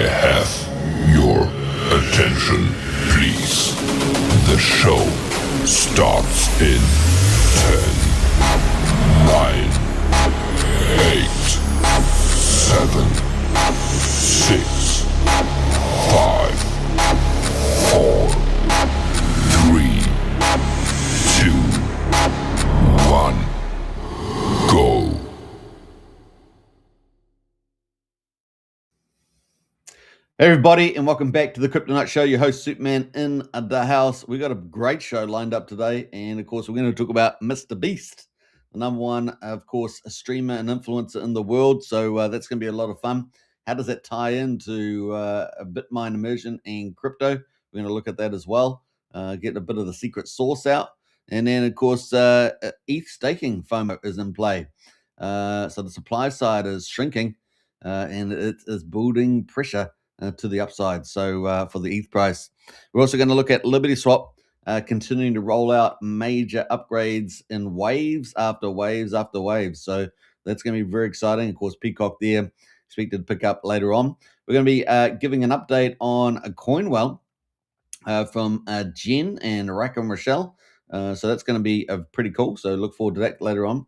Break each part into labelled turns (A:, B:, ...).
A: have your attention, please. The show starts in 10, 9, 8, 7, 6, 5, 4, 3, 2, 1, go.
B: Hey everybody, and welcome back to the Crypto Night Show. Your host Superman in the house. We got a great show lined up today, and of course, we're going to talk about MrBeast, the number one, of course, a streamer and influencer in the world. So that's going to be a lot of fun. How does that tie into a Bitcoin immersion and crypto? We're going to look at that as well. Get a bit of the secret sauce out, and then of course, ETH staking Fomo is in play. So the supply side is shrinking, and it is building pressure to the upside. So for the ETH price, we're also going to look at LibertySwap continuing to roll out major upgrades in waves after waves after waves. So that's going to be very exciting. Of course, Peacock there expected to pick up later on. We're going to be giving an update on a CoinWell from Jen and Rack and Rochelle. So that's going to be pretty cool. So look forward to that later on.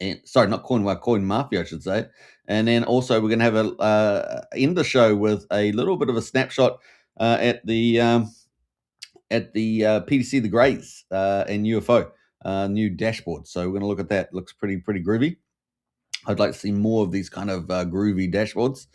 B: And sorry, not CoinWell, Coin Mafia, I should say. And then also we're going to have a end the show with a little bit of a snapshot at the PDC The Greys and UFO new dashboard. So we're going to look at that. Looks pretty groovy. I'd like to see more of these kind of groovy dashboards.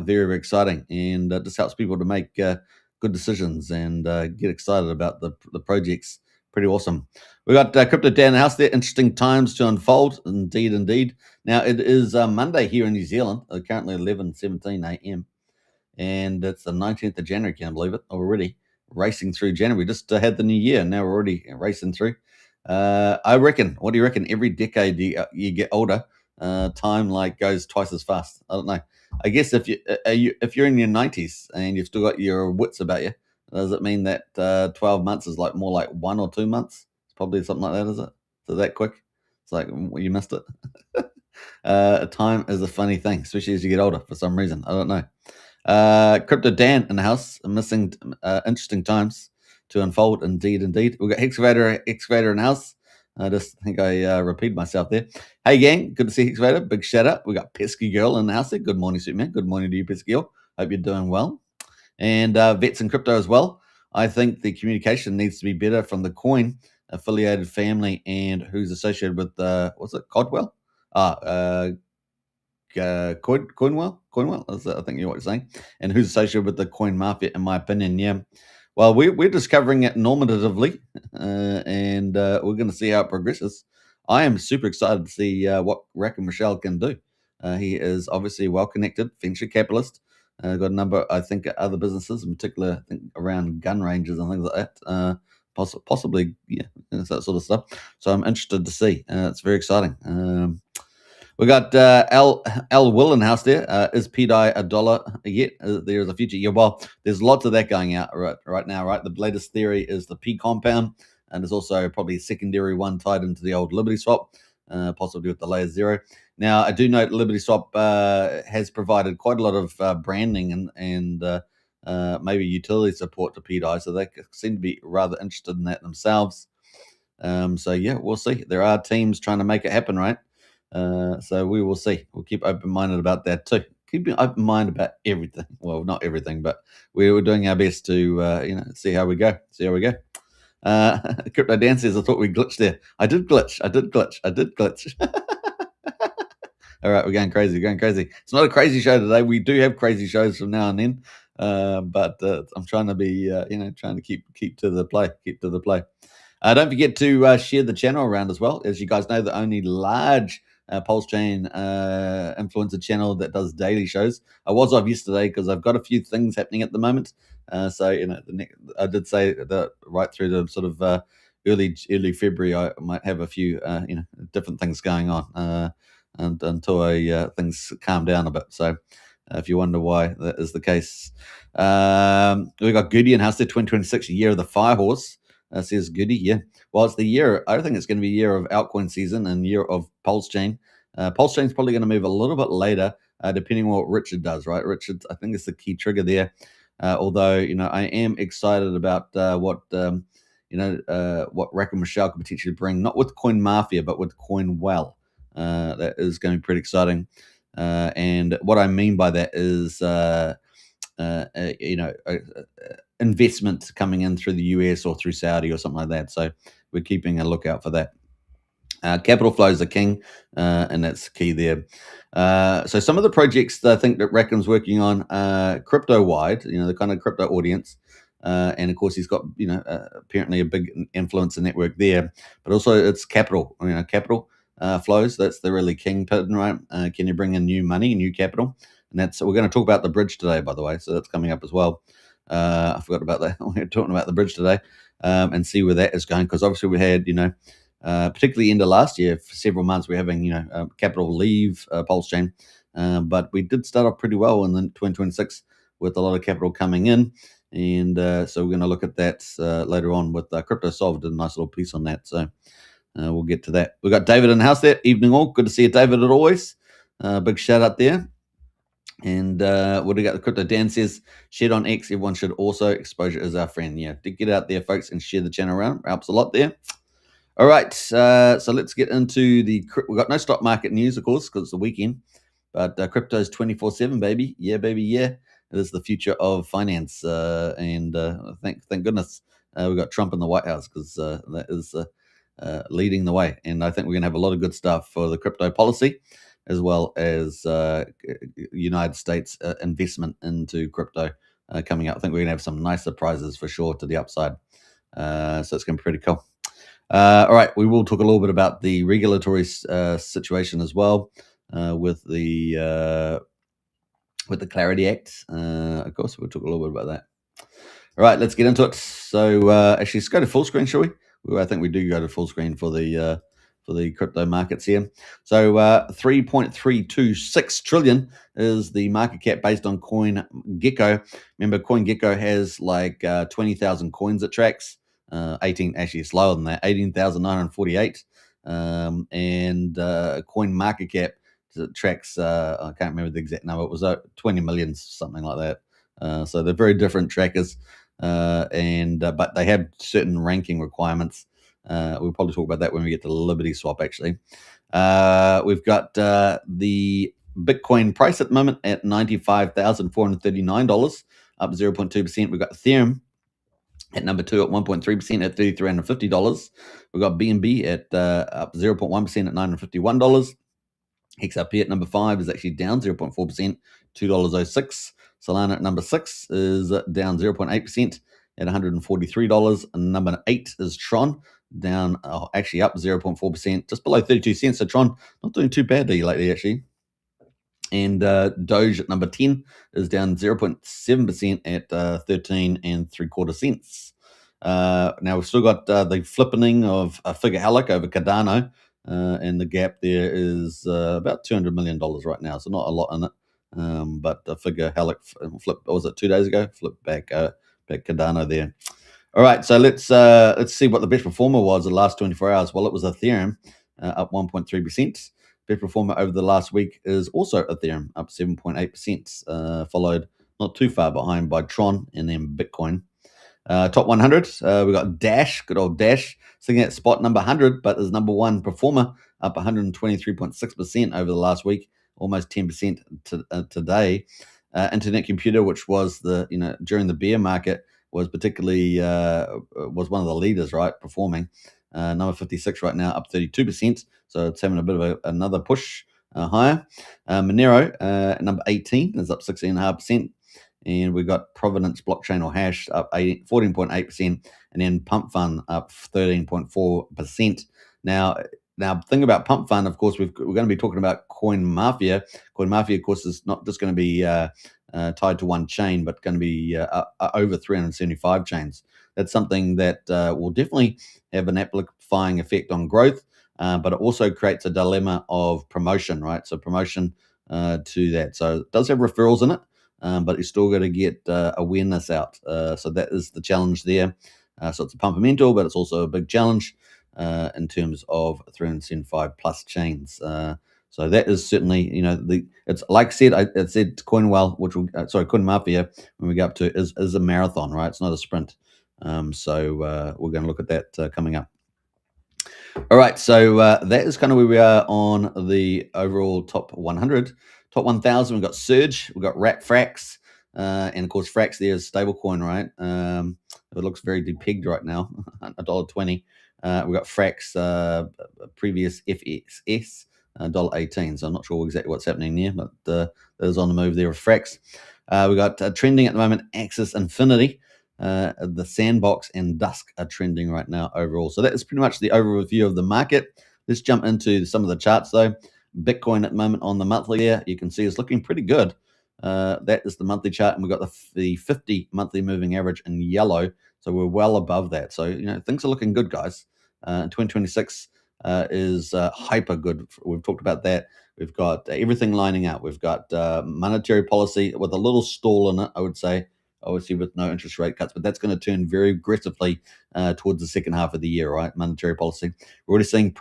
B: Very, very exciting, and just helps people to make good decisions and get excited about the projects. Pretty awesome. We got Crypto Dan in the house there. Interesting times to unfold. Indeed. Now, it is Monday here in New Zealand, currently 11:17 a.m. And it's the 19th of January, can't believe it, already. Racing through January. Just had the new year, now we're already racing through. I reckon, what do you reckon? Every decade you get older, time like goes twice as fast. I don't know. I guess if you're in your 90s and you've still got your wits about you, does it mean that 12 months is like more like 1 or 2 months? It's probably something like that, is it? So that quick? It's like you missed it. Time is a funny thing, especially as you get older for some reason. I don't know. Crypto Dan in the house, missing interesting times to unfold. Indeed. We've got Excavator in the house. I just think I repeated myself there. Hey gang, good to see Excavator. Big shout out. We got Pesky Girl in the house there. Good morning, Superman. Good morning to you, Pesky Girl. Hope you're doing well. And Vets in Crypto as well. I think the communication needs to be better from the coin affiliated family and who's associated with what's it, Codwell? Coinwell, is that, I think you're what you're saying, and who's associated with the Coin Mafia, in my opinion. Yeah, well, we're discovering it normatively, and we're going to see how it progresses. I am super excited to see what Rack and Michelle can do. He is obviously well connected, venture capitalist. Got a number, I think, other businesses, in particular, I think around gun ranges and things like that. Possibly, yeah, that sort of stuff. So I'm interested to see. It's very exciting. We got L Will in the house there. Is PDI $1 yet? There's a future. Yeah, well, there's lots of that going out right now, right? The latest theory is the P compound, and there's also probably a secondary one tied into the old LibertySwap, possibly with the layer 0. Now, I do note LibertySwap has provided quite a lot of branding and maybe utility support to PDI, so they seem to be rather interested in that themselves. So, yeah, we'll see. There are teams trying to make it happen, right? So we will see. We'll keep open-minded about that too. Keep an open mind about everything. Well, not everything, but we're doing our best to see how we go. Crypto Dan says, I thought we glitched there. I did glitch. All right, we're going crazy. It's not a crazy show today. We do have crazy shows from now and then, but I'm trying to be, trying to keep to the play. Don't forget to share the channel around as well. As you guys know, the only large Pulse Chain influencer channel that does daily shows. I was off yesterday because I've got a few things happening at the moment. So I did say that right through the sort of early February, I might have a few different things going on and until things calm down a bit. So if you wonder why that is the case, we got Goody in house there, 2026 year of the Firehorse. Says Goody, yeah. Well, it's the year. I think it's going to be a year of altcoin season and year of Pulse Chain. Pulse Chain is probably going to move a little bit later depending on what Richard does, right? Richard, I think, is the key trigger there. Although, I am excited about what Rack and Michelle could potentially bring, not with Coin Mafia, but with Coin Well. That is going to be pretty exciting. And what I mean by that is, investment coming in through the US or through Saudi or something like that. So we're keeping a lookout for that. Capital flows are king, and that's key there. So some of the projects that I think that Rackham's working on, crypto-wide, the kind of crypto audience, and of course he's got apparently a big influence and network there. But also it's capital, capital flows. That's the really kingpin, right? Can you bring in new money, new capital? And we're going to talk about the bridge today, by the way. So that's coming up as well. I forgot about that. We're talking about the bridge today, and see where that is going, because obviously we had particularly end of last year, for several months, we're having capital leave Pulse Chain, but we did start off pretty well in the 2026 with a lot of capital coming in, and so we're going to look at that later on with Crypto Solved, did a nice little piece on that, so we'll get to that. We've got David in the house there. Evening all, good to see you, David, as always. Big shout out there. And what do we got? The Crypto Dan says, shared on X, everyone should also. Exposure is our friend. Yeah, get out there, folks, and share the channel around. Helps a lot there. All right, so let's get into we've got no stock market news, of course, because it's the weekend, but crypto's 24/7, baby. Yeah, baby, yeah. It is the future of finance, and thank goodness we've got Trump in the White House, because that is leading the way. And I think we're going to have a lot of good stuff for the crypto policy, as well as United States investment into crypto coming up. I think we're going to have some nice surprises for sure to the upside. So it's going to be pretty cool. All right, we will talk a little bit about the regulatory situation as well, with the Clarity Act. Of course, we'll talk a little bit about that. All right, let's get into it. So actually, let's go to full screen, shall we? I think we do go to full screen for the crypto markets here. So 3.326 trillion is the market cap based on CoinGecko. Remember, CoinGecko has like 20,000 coins it tracks. 18, actually it's lower than that, 18,948. And Coin Market Cap tracks, I can't remember the exact number, it was 20 million, something like that. So they're very different trackers, but they have certain ranking requirements. We'll probably talk about that when we get to LibertySwap, actually. We've got the Bitcoin price at the moment at $95,439, up 0.2%. We've got Ethereum at number 2 at 1.3% at $3,350. We've got BNB at up 0.1% at $951. XRP at number 5 is actually down 0.4%, $2.06. Solana at number 6 is down 0.8% at $143. And number 8 is Tron, down actually up 0.4%, just below 32 cents. So Tron not doing too badly lately, actually. And Doge at number 10 is down 0.7% at 13.75 cents. Now we've still got the flippening of Figure Helic over Cardano, and the gap there is about $200 million right now, so not a lot in it. But the Figure Helic flipped, was it 2 days ago? Flipped back Cardano there. All right, so let's see what the best performer was the last 24 hours. Well, it was Ethereum, up 1.3%. Best performer over the last week is also Ethereum, up 7.8%, followed not too far behind by Tron and then Bitcoin. Top 100, we got Dash, good old Dash, sitting at spot number 100, but is number one performer, up 123.6% over the last week, almost 10% today. Internet Computer, which was during the bear market, was particularly was one of the leaders, right, performing. Number 56 right now, up 32%. So it's having a bit of another push higher. Monero, number 18, is up 16.5%. And we've got Provenance Blockchain or Hash up 14.8%. And then Pump Fund up 13.4%. Now, thing about Pump Fund, of course, we're going to be talking about Coin Mafia. Coin Mafia, of course, is not just going to be tied to one chain, but going to be over 375 chains. That's something that will definitely have an amplifying effect on growth, but it also creates a dilemma of promotion, right? So promotion to that. So it does have referrals in it, but you still got to get awareness out. So that is the challenge there. So it's a pumpamental, but it's also a big challenge in terms of 375 plus chains. So that is certainly, it's like I said CoinWell, which will, Coin Mafia, when we go up to, is a marathon, right? It's not a sprint. So we're going to look at that coming up. All right, so that is kind of where we are on the overall top 100. Top 1,000, we've got Surge, we've got Frax, and of course Frax there is stablecoin, right? It looks very depegged right now, $1.20. We've got Frax, previous FXS, $1.18. So I'm not sure exactly what's happening there, but that is on the move there with Frax. We've got trending at the moment, Axis Infinity. The Sandbox and Dusk are trending right now overall. So that is pretty much the overview of the market. Let's jump into some of the charts though. Bitcoin at the moment on the monthly there, you can see is looking pretty good. That is the monthly chart, and we've got the 50 monthly moving average in yellow. So we're well above that. So, things are looking good, guys. 2026 is hyper good. We've talked about that. We've got everything lining up. We've got monetary policy with a little stall in it, I would say, obviously with no interest rate cuts, but that's going to turn very aggressively towards the second half of the year, right? Monetary policy. We're already seeing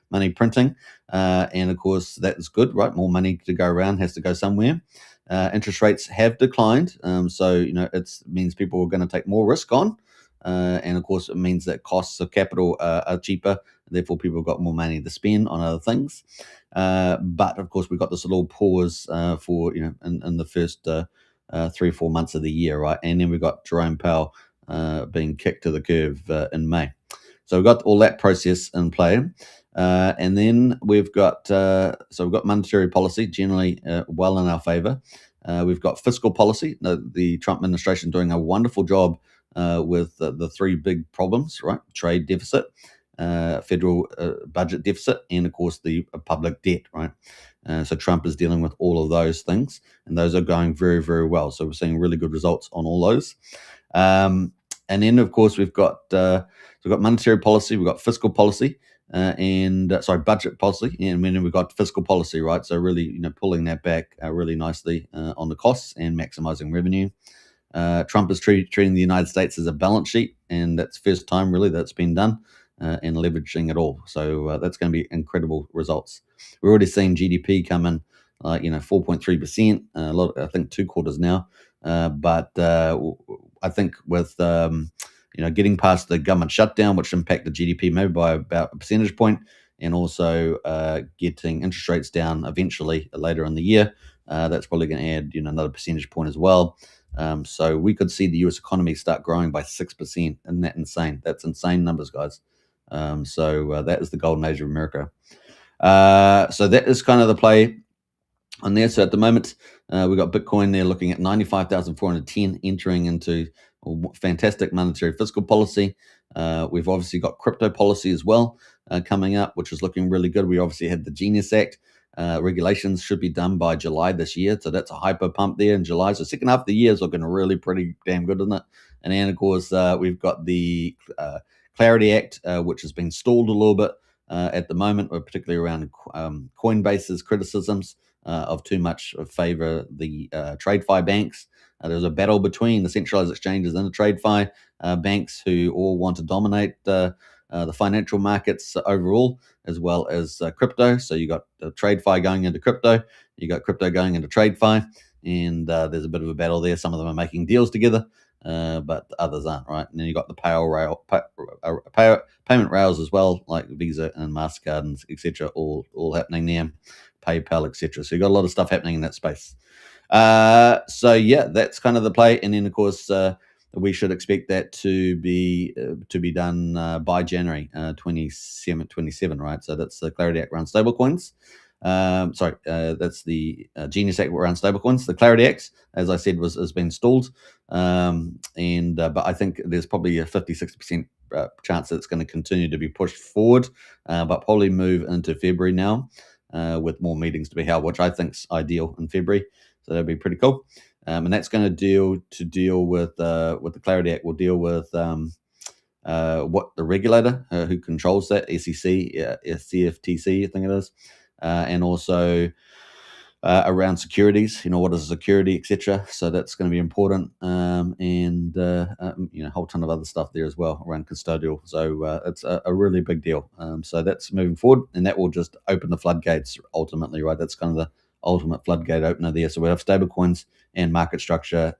B: money printing, and of course that is good, right? More money to go around has to go somewhere. Interest rates have declined, so it means people are going to take more risk on, and of course it means that costs of capital are cheaper. Therefore, people have got more money to spend on other things. But of course, we've got this little pause for in the first 3 or 4 months of the year, right? And then we've got Jerome Powell being kicked to the curb in May. So we've got all that process in play. And then we've got monetary policy generally well in our favor. We've got fiscal policy. The Trump administration doing a wonderful job with the three big problems, right? Trade deficit, federal budget deficit, and of course the public debt, right? So Trump is dealing with all of those things, and those are going very, very well. So we're seeing really good results on all those. And then, of course, we've got monetary policy, we've got fiscal policy, budget policy, and then we've got fiscal policy, right? So really, pulling that back really nicely on the costs and maximizing revenue. Trump is treating the United States as a balance sheet, and that's the first time really that's been done, and leveraging it all. So that's going to be incredible results. We're already seeing GDP come in, 4.3%. I think 2 quarters now. But I think with getting past the government shutdown, which impacted GDP maybe by about a percentage point, and also getting interest rates down eventually later in the year, that's probably going to add another percentage point as well. So we could see the U.S. economy start growing by 6%. Isn't that insane? That's insane numbers, guys. So that is the golden age of America. So that is kind of the play on there. So at the moment, we've got Bitcoin there looking at 95,410, entering into fantastic monetary fiscal policy. We've obviously got crypto policy as well coming up, which is looking really good. We obviously had the Genius Act. Regulations should be done by July this year. So that's a hyper pump there in July. So second half of the year is looking really pretty damn good, isn't it? And then, of course, we've got the Clarity Act, which has been stalled a little bit at the moment, particularly around Coinbase's criticisms of too much favor the TradeFi banks. There's a battle between the centralized exchanges and the TradeFi banks, who all want to dominate the financial markets overall, as well as crypto. So you got TradeFi going into crypto, you got crypto going into TradeFi, and there's a bit of a battle there. Some of them are making deals together, but others aren't, right? And then you got the payment rails as well, like Visa and MasterCard and etc., all happening there, PayPal, etc. So you got a lot of stuff happening in that space. So yeah, that's kind of the play. And then of course we should expect that to be done by January 27, right? So that's the Clarity Act around stablecoins. That's the Genius Act around stablecoins. The Clarity Act, as I said, has been stalled, but I think there's probably a 50-60% chance that it's going to continue to be pushed forward, but probably move into February now, with more meetings to be held, which I think's ideal in February. So that'd be pretty cool. And that's going to deal with the Clarity Act. Will deal with what the regulator who controls that, SEC, CFTC, I think it is, and also around securities, what is a security, etc. So that's going to be important, and a whole ton of other stuff there as well around custodial. So it's a really big deal. So that's moving forward, and that will just open the floodgates ultimately, right? That's kind of the ultimate floodgate opener there. So we have stablecoins and market structure.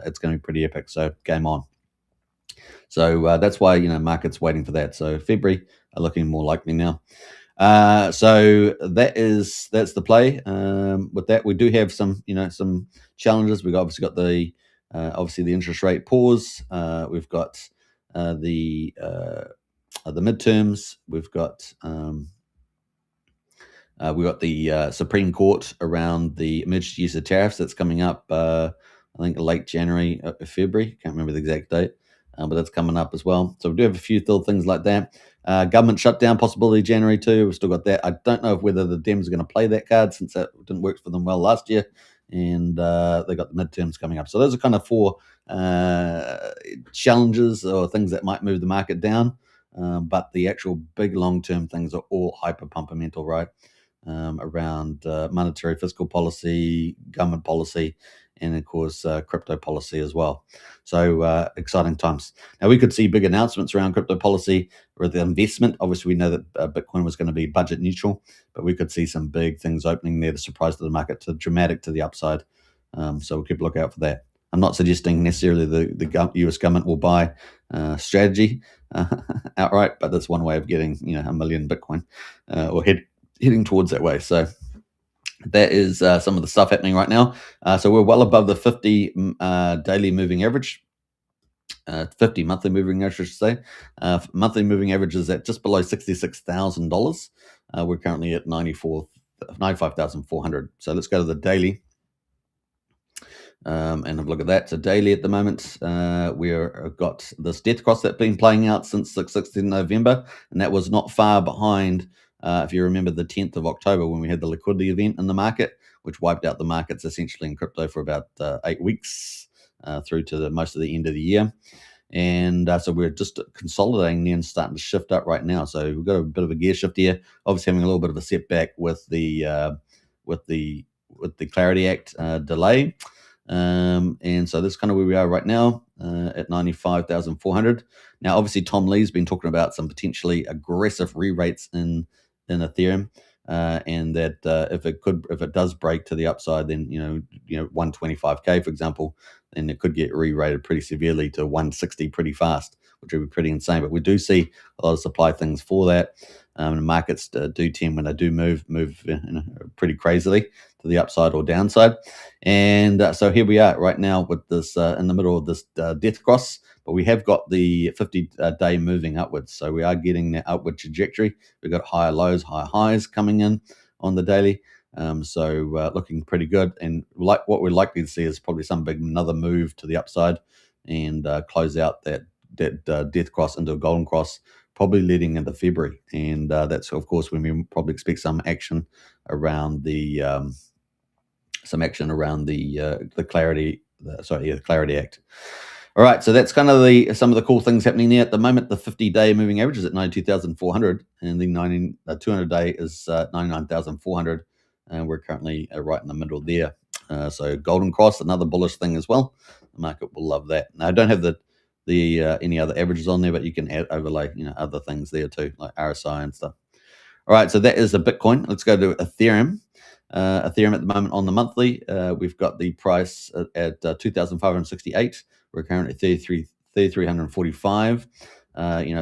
B: It's going to be pretty epic. So game on. So that's why markets waiting for that. So February are looking more likely now. So that's the play. With that, we do have some challenges. We've obviously got the interest rate pause. We've got the midterms. We've got the Supreme Court around the emergency use of tariffs that's coming up. I think late January, February. Can't remember the exact date, but that's coming up as well. So we do have a few little things like that. Government shutdown possibility January too. We've still got that. I don't know whether the Dems are going to play that card since that didn't work for them well last year, and they got the midterms coming up. So those are kind of four challenges or things that might move the market down. But the actual big long-term things are all hyper-pumpamental, right? Around monetary fiscal policy, government policy, and of course crypto policy as well. So exciting times. Now we could see big announcements around crypto policy with the investment. Obviously, we know that Bitcoin was going to be budget neutral, but we could see some big things opening there to surprise to the market, to dramatic to the upside. So we'll keep a lookout for that. I'm not suggesting necessarily the US government will buy strategy outright, but that's one way of getting 1 million Bitcoin or heading towards that way. So that is some of the stuff happening right now. So we're well above the 50 daily moving average. 50 monthly moving average, I should say. Monthly moving average is at just below $66,000. We're currently at 95,400. So let's go to the daily and have a look at that. So daily at the moment, we've got this death cross that's been playing out since the 16th of November, and that was not far behind. If you remember the 10th of October when we had the liquidity event in the market, which wiped out the markets essentially in crypto for about 8 weeks through to most of the end of the year. And so we're just consolidating and starting to shift up right now. So we've got a bit of a gear shift here. Obviously having a little bit of a setback with the Clarity Act delay. And so that's kind of where we are right now at 95,400. Now, obviously, Tom Lee's been talking about some potentially aggressive re-rates in Ethereum, and that if it does break to the upside, then 125K, for example, then it could get re-rated pretty severely to 160 pretty fast, which would be pretty insane. But we do see a lot of supply things for that. And markets do tend, when they do move pretty crazily to the upside or downside. And so here we are right now with this in the middle of this death cross, but we have got the 50-day moving upwards. So we are getting that upward trajectory. We've got higher lows, higher highs coming in on the daily. So looking pretty good. And like what we're likely to see is probably another move to the upside and close out that death cross into a golden cross, probably leading into February. And that's, of course, when we probably expect some action around the Clarity Act. All right, so that's kind of some of the cool things happening there at the moment. The 50-day moving average is at 92,400, and the 200-day is 99,400, and we're currently right in the middle there. So golden cross, another bullish thing as well. The market will love that. Now I don't have the any other averages on there, but you can overlay other things there too, like RSI and stuff. All right, so that is the Bitcoin. Let's go to Ethereum. Ethereum at the moment on the monthly, we've got the price at 2,568. We're currently at 3,345.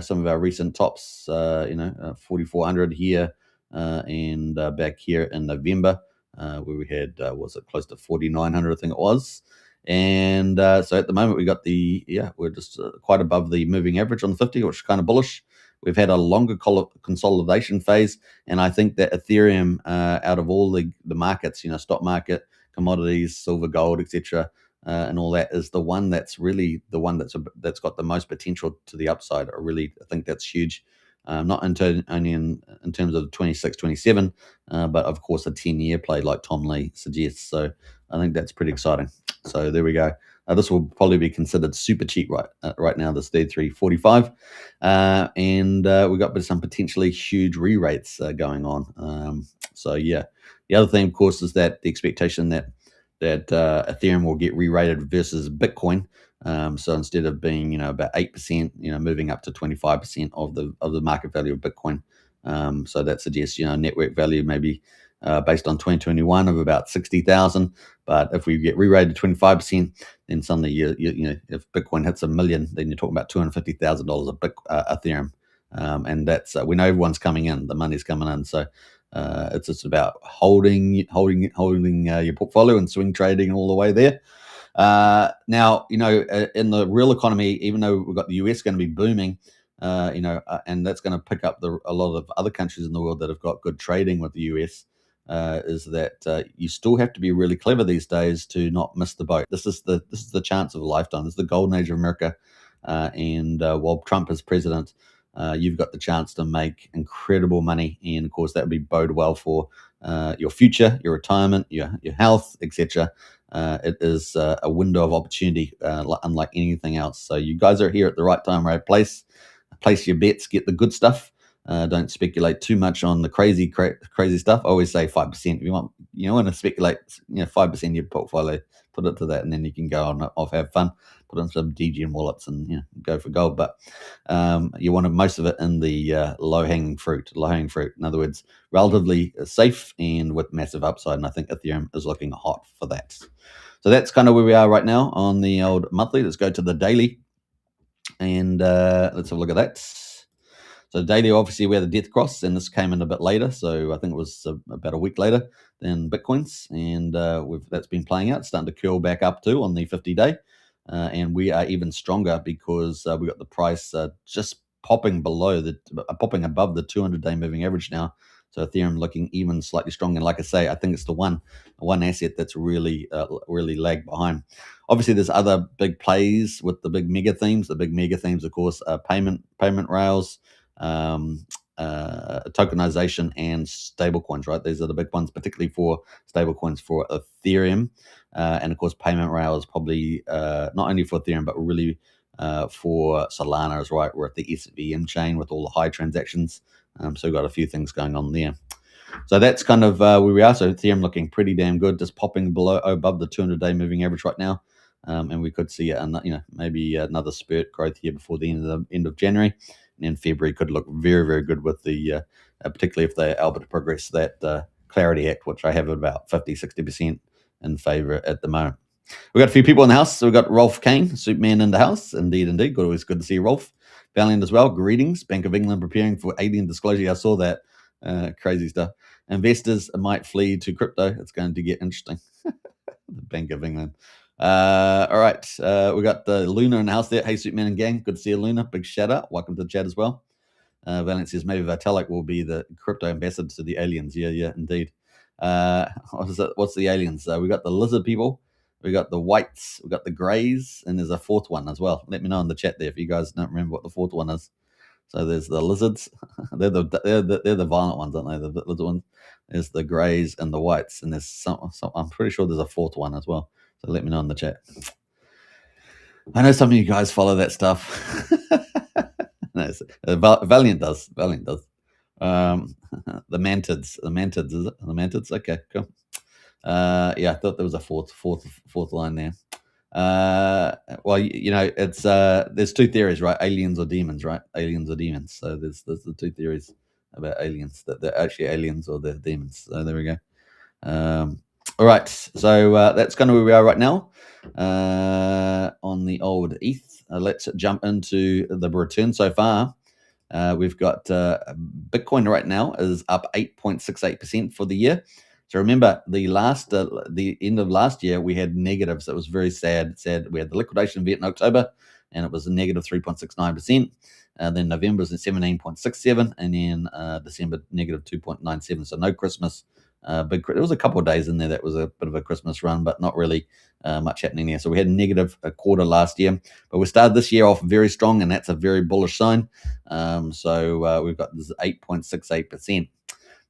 B: Some of our recent tops, 4,400 here and back here in November, where we had was it close to 4,900, I think it was. And so at the moment we got we're just quite above the moving average on the 50, which is kind of bullish. We've had a longer consolidation phase, and I think that Ethereum, out of all the markets, stock market, commodities, silver, gold, etc., and all that, is the one that's really the one that's got the most potential to the upside. I think that's huge. Not only in terms of 26, 27, but of course a 10-year play like Tom Lee suggests. So I think that's pretty exciting. So there we go. This will probably be considered super cheap right now, this 33.45. And we've got some potentially huge re-rates going on. So yeah, the other thing, of course, is that the expectation that Ethereum will get re-rated versus Bitcoin. So instead of being about 8%, moving up to 25% of the market value of Bitcoin. So that suggests network value maybe based on 2021 of about 60,000. But if we get re-rated 25%, then suddenly if Bitcoin hits 1 million, then you're talking about $250,000 of Ethereum. And that's we know everyone's coming in, the money's coming in. So it's just about holding your portfolio and swing trading all the way there. Now, in the real economy, even though we've got the US going to be booming, and that's going to pick up a lot of other countries in the world that have got good trading with the US. Is that you still have to be really clever these days to not miss the boat. This is the chance of a lifetime. This is the golden age of America, and while Trump is president, you've got the chance to make incredible money, and of course that would be bode well for your future, your retirement, your health, etc. It is a window of opportunity, unlike anything else. So you guys are here at the right time, right place. Place your bets, get the good stuff. Don't speculate too much on the crazy stuff. I always say 5%. If you want to speculate, 5% of your portfolio, put it to that, and then you can go on off, have fun, put in some DGM wallets, and go for gold. But you want most of it in the low hanging fruit. In other words, relatively safe and with massive upside. And I think Ethereum is looking hot for that. So that's kind of where we are right now on the old monthly. Let's go to the daily. And let's have a look at that. So daily, obviously, we had the death cross, and this came in a bit later. So I think it was about a week later than Bitcoin's, and that's been playing out, starting to curl back up too on the 50-day. And we are even stronger because we got the price just popping above the 200-day moving average now. So Ethereum looking even slightly stronger. And like I say, I think it's the one asset that's really lagged behind. Obviously, there's other big plays with the big mega themes. The big mega themes, of course, are payment rails, tokenization, and stablecoins. Right, these are the big ones, particularly for stablecoins for Ethereum, and of course, payment rails probably not only for Ethereum but really for Solana as right. We're at the SVM chain with all the high transactions. So we've got a few things going on there. So that's kind of where we are. So Ethereum looking pretty damn good, just popping above the 200-day moving average right now. And we could see maybe another spurt growth here before the end of January, and then February could look very, very good with the particularly if they're able to progress that Clarity Act, which I have about 50-60% in favor at the moment. We've got a few people in the house. So we've got Rolf Kane, Superman in the house. Indeed. Always good to see Rolf. Valiant as well. Greetings. Bank of England preparing for alien disclosure. I saw that. Crazy stuff. Investors might flee to crypto. It's going to get interesting. The Bank of England. All right. We got the Luna in the house there. Hey, Superman and gang. Good to see you, Luna. Big shout out. Welcome to the chat as well. Valiant says maybe Vitalik will be the crypto ambassador to the aliens. Yeah, indeed. What's the aliens? We got the lizard people. We got the whites. We got the greys. And there's a fourth one as well. Let me know in the chat there if you guys don't remember what the fourth one is. So there's the lizards. they're the violent ones, aren't they? The lizard ones. There's the greys and the whites. And there's some I'm pretty sure there's a fourth one as well. So let me know in the chat. I know some of you guys follow that stuff. No, Valiant does. The mantids. Is it? The mantids? Okay, cool. Yeah, I thought there was a fourth line there. Well, it's there's two theories, right? Aliens or demons, right? Aliens or demons. So there's the two theories about aliens, that they're actually aliens or they're demons. So there we go. All right, so that's kind of where we are right now on the old ETH. Let's jump into the return so far. We've got Bitcoin right now is up 8.68% for the year. So remember, the end of last year, we had negatives. That was very sad. We had the liquidation event in October, and it was a negative 3.69%. Then November was at 17.67%, and then December negative 2.97%. So no Christmas. There was a couple of days in there that was a bit of a Christmas run, but not really much happening there. So we had a negative quarter last year, but we started this year off very strong, and that's a very bullish sign. So we've got this 8.68%.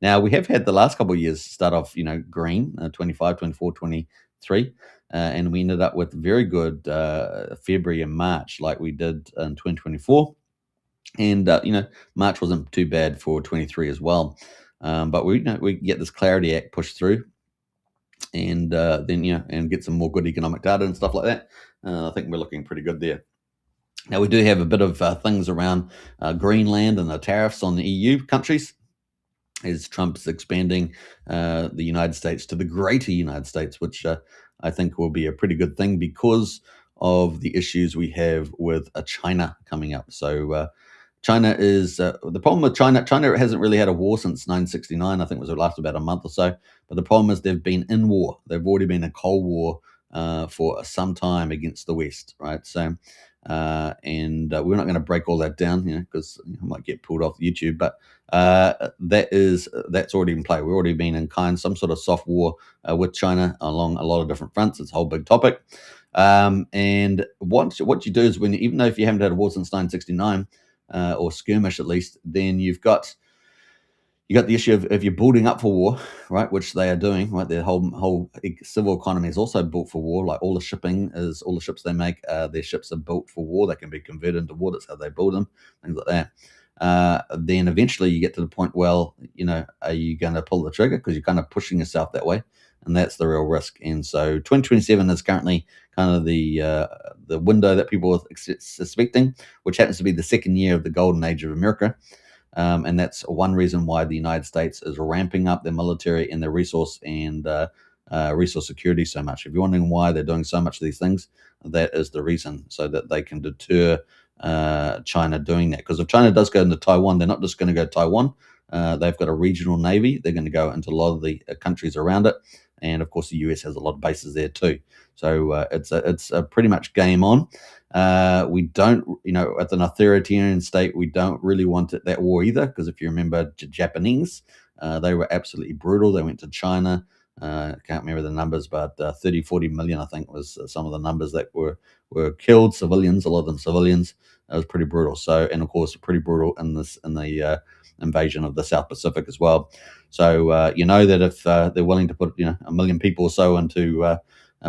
B: Now, we have had the last couple of years start off, green, 25, 24, 23, and we ended up with very good February and March like we did in 2024. And, March wasn't too bad for 23 as well. But we can get this Clarity Act pushed through, and then and get some more good economic data and stuff like that. I think we're looking pretty good there. Now we do have a bit of things around Greenland and the tariffs on the EU countries, as Trump's expanding the United States to the greater United States, which I think will be a pretty good thing because of the issues we have with China coming up. So China is the problem with China. China hasn't really had a war since 1969. I think it lasted about a month or so. But the problem is they've been in war. They've already been in a Cold War for some time against the West, right? So, and we're not going to break all that down, because I might get pulled off YouTube. But that's already in play. We've already been in some sort of soft war with China along a lot of different fronts. It's a whole big topic. And what you do is even though if you haven't had a war since 1969, or skirmish at least, then you got the issue of if you're building up for war, right, which they are doing, right. Their whole civil economy is also built for war. Like all the ships they make, their ships are built for war. They can be converted into war. That's how they build them, things like that. Then eventually you get to the point, well, are you going to pull the trigger because you're kind of pushing yourself that way, and that's the real risk. And so 2027 is currently kind of the window that people are suspecting, which happens to be the second year of the golden age of America. And that's one reason why the United States is ramping up their military and their resource and resource security so much. If you're wondering why they're doing so much of these things, that is the reason, so that they can deter China doing that. Because if China does go into Taiwan, they're not just going to go to Taiwan. They've got a regional navy. They're going to go into a lot of the countries around it. And of course, the US has a lot of bases there too. So it's a pretty much game on. We don't, at an authoritarian state, we don't really want that war either. Because if you remember Japanese, they were absolutely brutal. They went to China. I can't remember the numbers, but 30, 40 million, I think, was some of the numbers that were killed, civilians, a lot of them civilians. It was pretty brutal. So, and of course, pretty brutal in the invasion of the South Pacific as well. So that if they're willing to put 1 million people or so into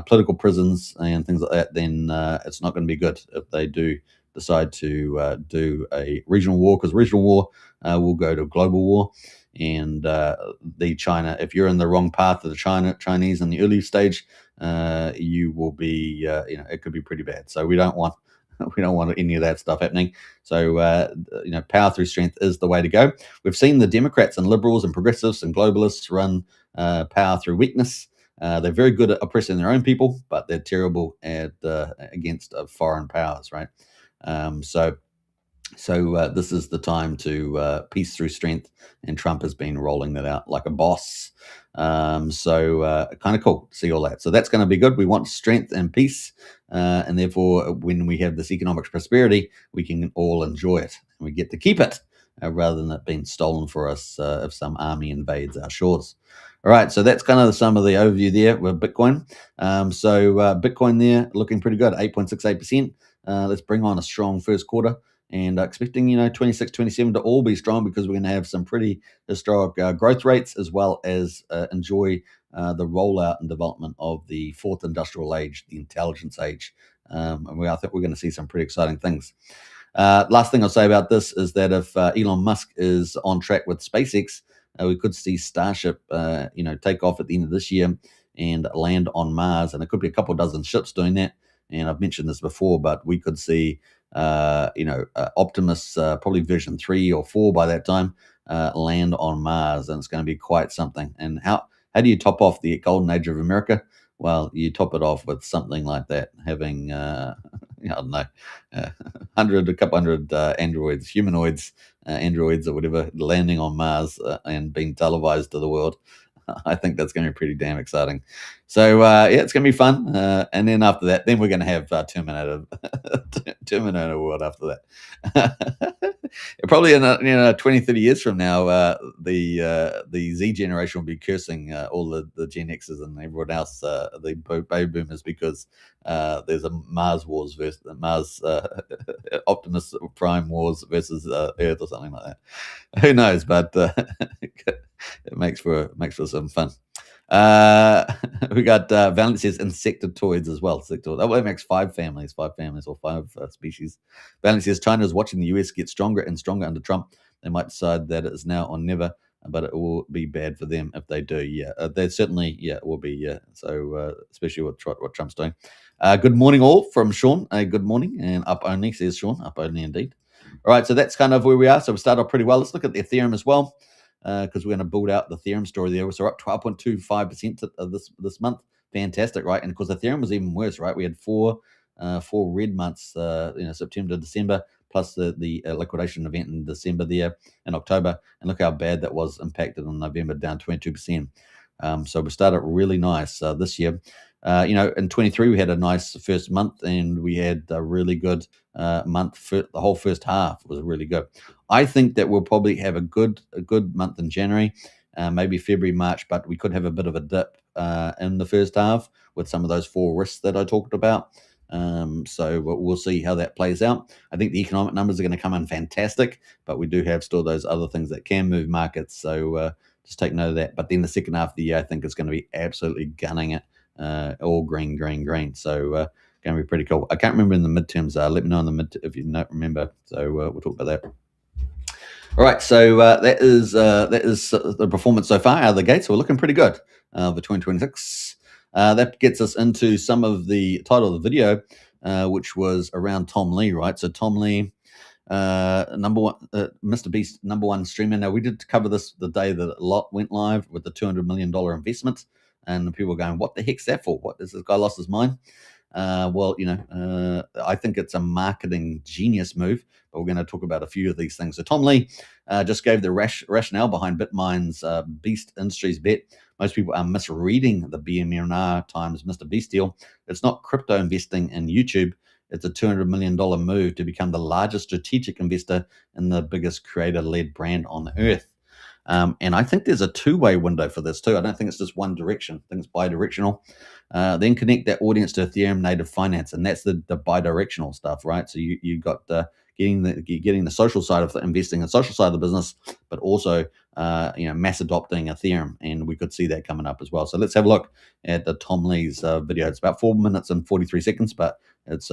B: political prisons and things like that, then it's not going to be good if they do decide to do a regional war, because regional war will go to global war. And if you're in the wrong path of the Chinese in the early stage, you will be, it could be pretty bad. So we don't want any of that stuff happening. So, power through strength is the way to go. We've seen the Democrats and liberals and progressives and globalists run power through weakness. They're very good at oppressing their own people, but they're terrible at against foreign powers, right? So this is the time to peace through strength, and Trump has been rolling that out like a boss. Kind of cool to see all that. So that's going to be good. We want strength and peace, and therefore, when we have this economic prosperity, we can all enjoy it, and we get to keep it rather than it being stolen for us if some army invades our shores. All right, so that's kind of some of the overview there with Bitcoin. Bitcoin there looking pretty good, 8.68%. Let's bring on a strong first quarter. And expecting, 26, 27 to all be strong, because we're going to have some pretty historic growth rates, as well as enjoy the rollout and development of the fourth industrial age, the intelligence age. I think we're going to see some pretty exciting things. Last thing I'll say about this is that if Elon Musk is on track with SpaceX, we could see Starship, take off at the end of this year and land on Mars. And it could be a couple dozen ships doing that. And I've mentioned this before, but we could see Optimus, probably version 3 or 4 by that time, land on Mars, and it's going to be quite something. And how do you top off the golden age of America? Well, you top it off with something like that, having I don't know, a couple hundred androids, humanoids, androids or whatever, landing on Mars and being televised to the world. I think that's going to be pretty damn exciting. So it's going to be fun. And then after that, then we're going to have Terminator world after that. Probably in 20, 30 years from now, the Z generation will be cursing all the Gen Xers and everyone else, the baby boomers, because there's a Mars wars versus Mars Optimus Prime wars versus Earth or something like that. Who knows? But it makes for some fun. We got Valencia's insectoids as well. That makes 5 families or 5 species. Valencia's China is watching the US get stronger and stronger under Trump. They might decide that it is now or never but it will be bad for them if they do. Yeah, they certainly, yeah, it will be. Yeah, so especially with what Trump's doing. Good morning, all, from Sean. Good morning, and up only, says Sean. Up only indeed. All right, so that's kind of where we are. So we started off pretty well. Let's look at the Ethereum as well, because we're going to build out the Ethereum story there. So we're up 12.25% this month. Fantastic, right? And of course, Ethereum was even worse, right? We had four red months, September to December, plus the liquidation event in December there, in October, and look how bad that was impacted in November, down 22%. So we started really nice this year. In 23 we had a nice first month, and we had a really good month. The whole first half was really good. I think that we'll probably have a good month in January, maybe February, March, but we could have a bit of a dip in the first half with some of those four risks that I talked about. So we'll see how that plays out. I think the economic numbers are going to come in fantastic, but we do have still those other things that can move markets. So just take note of that. But then the second half of the year, I think, is going to be absolutely gunning it, all green. So going to be pretty cool. I can't remember in the midterms. Let me know in the mid if you don't remember. So we'll talk about that. All right, so that is the performance so far out of the gate. So we're looking pretty good for 2026. That gets us into some of the title of the video, which was around Tom Lee, right? So Tom Lee, number one, MrBeast, number one streamer. Now, we did cover this the day that a lot went live with the $200 million investment, and people were going, what the heck's that for? What, has this guy lost his mind? I think it's a marketing genius move, but we're going to talk about a few of these things. So Tom Lee just gave the rationale behind Bitmine's Beast Industries bet. Most people are misreading the BMNR times MrBeast deal. It's not crypto investing in YouTube. It's a $200 million move to become the largest strategic investor in the biggest creator-led brand on earth. And I think there's a two-way window for this too. I don't think it's just one direction. I think it's bi-directional. Then connect that audience to Ethereum native finance, and that's the bi-directional stuff, right? So you got getting the social side of the investing, the social side of the business, but also mass adopting Ethereum, and we could see that coming up as well. So let's have a look at the Tom Lee's video. It's about 4 minutes and 43 seconds, but it's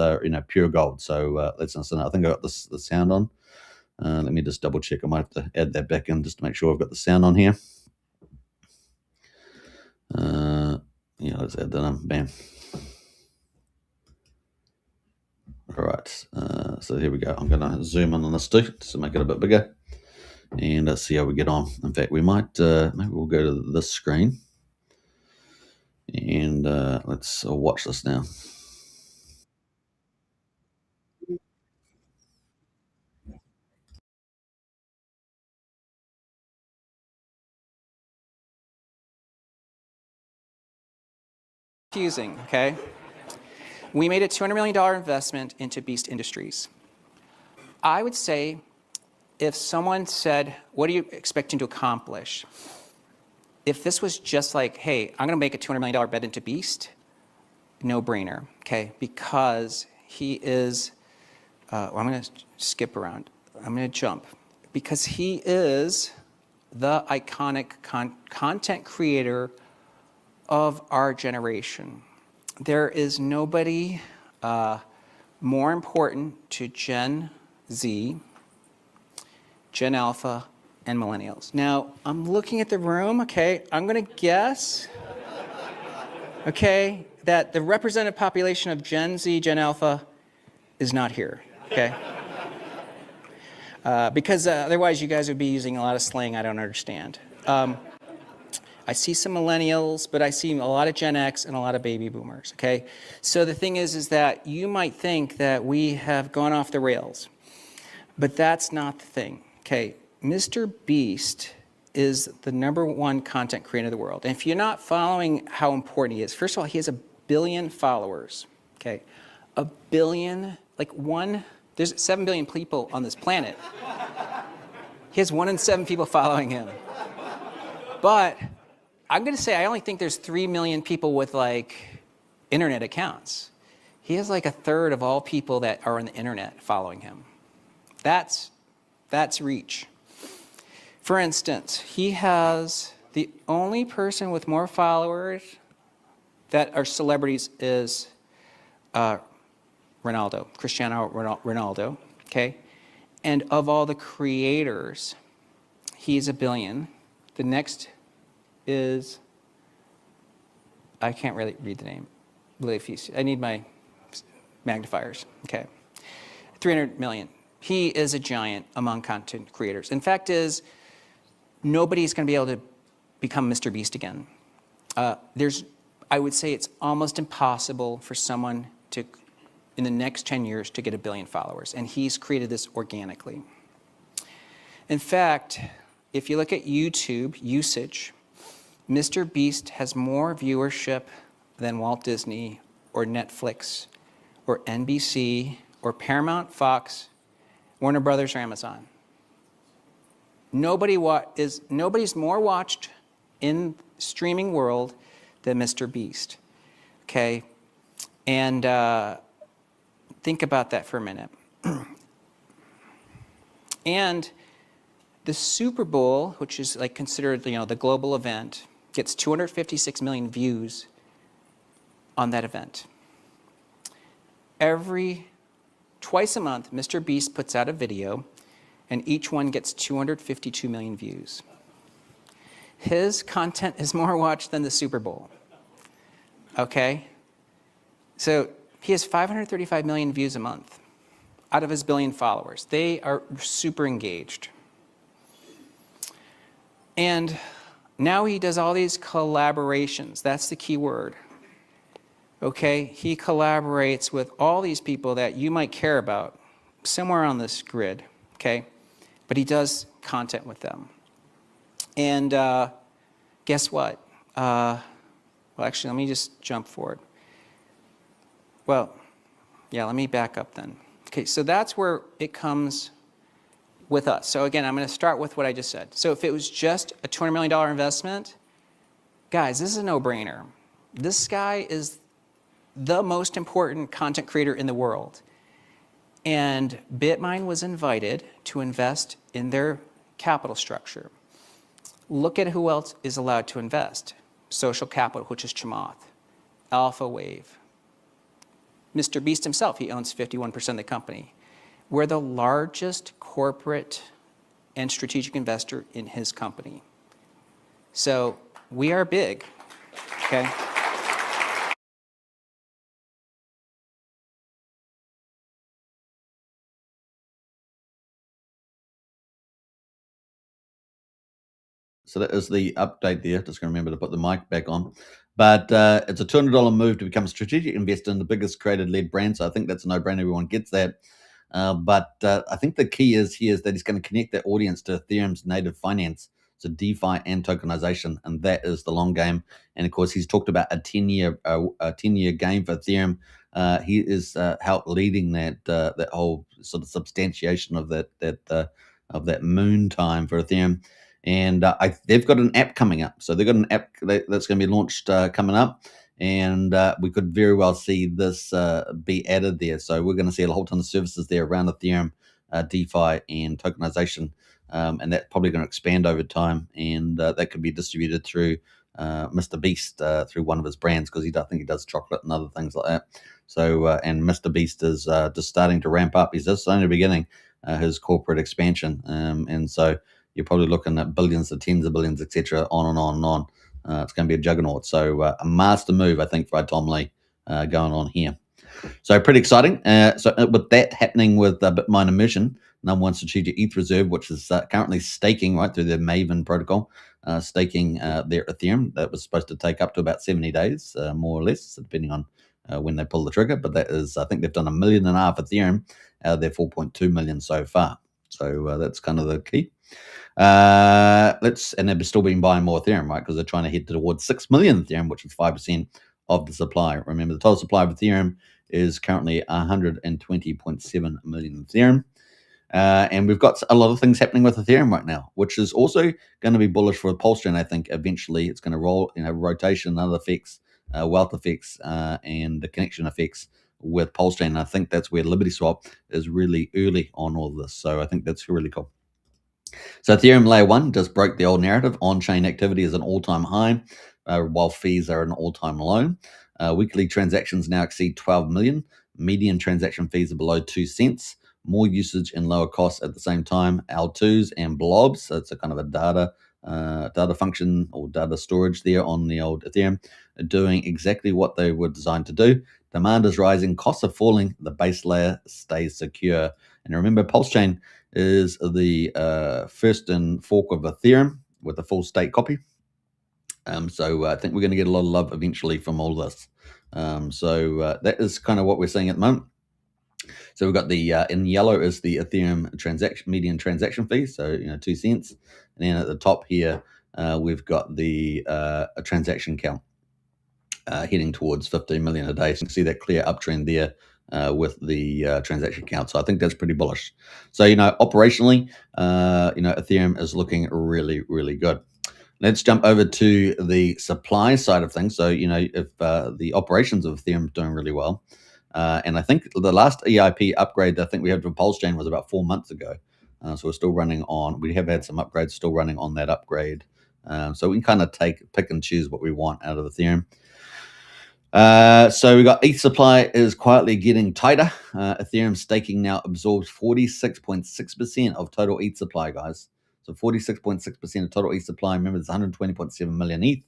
B: pure gold. So let's listen. I think I got the sound on. Let me just double check. I might have to add that back in just to make sure I've got the sound on here. Let's add that on. Bam. All right. So here we go. I'm going to zoom in on this too to make it a bit bigger, and let's see how we get on. In fact, we might maybe we'll go to this screen, and let's watch this now.
C: Confusing, okay? We made a $200 million investment into Beast Industries. I would say if someone said, what are you expecting to accomplish? If this was just like, hey, I'm going to make a $200 million bet into Beast, no brainer, okay? Because he is, I'm going to skip around. I'm going to jump. Because he is the iconic content creator of our generation. There is nobody more important to Gen Z, Gen Alpha, and Millennials. Now, I'm looking at the room, okay? I'm gonna guess, okay, that the representative population of Gen Z, Gen Alpha is not here, okay? Because otherwise you guys would be using a lot of slang I don't understand. I see some millennials, but I see a lot of Gen X and a lot of baby boomers, okay? So the thing is that you might think that we have gone off the rails, but that's not the thing, okay? MrBeast is the #1 content creator in the world. And if you're not following how important he is, first of all, he has 1 billion followers, okay? 1 billion, there's 7 billion people on this planet. He has 1 in 7 people following him. But I'm going to say I only think there's 3 million people with internet accounts. He has 1/3 of all people that are on the internet following him. That's reach. For instance, he has the only person with more followers that are celebrities is Ronaldo, Cristiano Ronaldo, okay? And of all the creators, he's 1 billion. The next is, I can't really read the name. I need my magnifiers. Okay. 300 million. He is a giant among content creators. In fact, nobody's going to be able to become MrBeast again. I would say it's almost impossible for someone to, in the next 10 years, to get 1 billion followers. And he's created this organically. In fact, if you look at YouTube usage, MrBeast has more viewership than Walt Disney or Netflix or NBC or Paramount, Fox, Warner Brothers, or Amazon. Nobody's more watched in streaming world than MrBeast. Okay, and think about that for a minute. And the Super Bowl, which is like considered the global event, gets 256 million views on that event. Twice a month, MrBeast puts out a video, and each one gets 252 million views. His content is more watched than the Super Bowl. Okay? So he has 535 million views a month out of his 1 billion followers. They are super engaged. And now he does all these collaborations. That's the key word. Okay? He collaborates with all these people that you might care about somewhere on this grid. Okay? But he does content with them. And guess what? Well, actually, let me just jump forward. Well, yeah, let me back up then. Okay, so that's where it comes with us. So again, I'm going to start with what I just said. So if it was just a $200 million investment, guys, this is a no-brainer. This guy is the most important content creator in the world. And BitMine was invited to invest in their capital structure. Look at who else is allowed to invest. Social Capital, which is Chamath, Alpha Wave. MrBeast himself, he owns 51% of the company. We're the largest corporate and strategic investor in his company. So we are big, okay?
B: So that is the update there. Just going to remember to put the mic back on. But it's a $200 move to become a strategic investor in the biggest creator-led brand. So I think that's a no-brainer. Everyone gets that. But I think the key is that he's going to connect that audience to Ethereum's native finance, so DeFi and tokenization, and that is the long game. And of course, he's talked about a 10-year game for Ethereum. He is helped leading that whole sort of substantiation of that moon time for Ethereum. And they've got an app coming up. So they've got an app that's going to be launched coming up. And we could very well see this be added there. So we're going to see a whole ton of services there around Ethereum, DeFi, and tokenization. And that's probably going to expand over time. And that could be distributed through MrBeast, through one of his brands, because I think he does chocolate and other things like that. So, and MrBeast is just starting to ramp up. He's just only beginning his corporate expansion. And so you're probably looking at billions to tens of billions, etc., on and on and on. It's going to be a juggernaut. So a master move, I think, by Tom Lee going on here. So pretty exciting. So with that happening with BitMine Immersion, #1 strategic ETH reserve, which is currently staking right through their Maven protocol, staking their Ethereum. That was supposed to take up to about 70 days, more or less, depending on when they pull the trigger. But that is, I think they've done 1.5 million Ethereum out of their 4.2 million so far. So that's kind of the key. And they've still been buying more Ethereum, right? Because they're trying to head towards 6 million Ethereum, which is 5% of the supply. Remember, the total supply of Ethereum is currently 120.7 million Ethereum. And we've got a lot of things happening with Ethereum right now, which is also going to be bullish for Polestar. I think eventually it's going to roll, rotation and other effects, wealth effects, and the connection effects with Polestar. And I think that's where LibertySwap is really early on all this. So I think that's really cool. So Ethereum Layer 1 just broke the old narrative. On-chain activity is an all-time high, while fees are an all-time low. Weekly transactions now exceed 12 million. Median transaction fees are below 2 cents. More usage and lower costs at the same time. L2s and blobs, so it's a kind of a data data function or data storage there on the old Ethereum are doing exactly what they were designed to do. Demand is rising, costs are falling, the base layer stays secure. And remember, Pulse Chain is the first and fork of Ethereum with a full state copy. So I think we're going to get a lot of love eventually from all this. So that is kind of what we're seeing at the moment. So we've got the in yellow is the Ethereum median transaction fee, so 2 cents, and then at the top here we've got the a transaction count heading towards 15 million a day. So you can see that clear uptrend there with the transaction count. So I think that's pretty bullish. So operationally, Ethereum is looking really, really good. Let's jump over to the supply side of things. So, if the operations of Ethereum are doing really well, and I think the last EIP upgrade I think we had for Pulse Chain was about 4 months ago. So we're still running on, we have had some upgrades still running on that upgrade. So we can kind of pick and choose what we want out of Ethereum. So we got ETH supply is quietly getting tighter. Ethereum staking now absorbs 46.6% of total ETH supply, guys. So 46.6% of total ETH supply. Remember, there's 120.7 million ETH.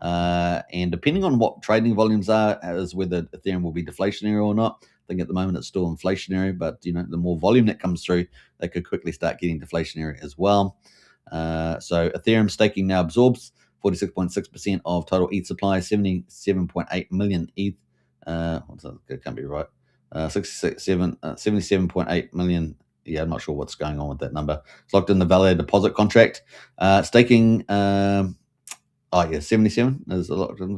B: And depending on what trading volumes are, as whether Ethereum will be deflationary or not. I think at the moment it's still inflationary, but the more volume that comes through, they could quickly start getting deflationary as well. So Ethereum staking now absorbs 46.6% of total ETH supply, 77.8 million ETH. That can't be right. 77.8 million. Yeah, I'm not sure what's going on with that number. It's locked in the validated deposit contract. Staking. 77 is locked in.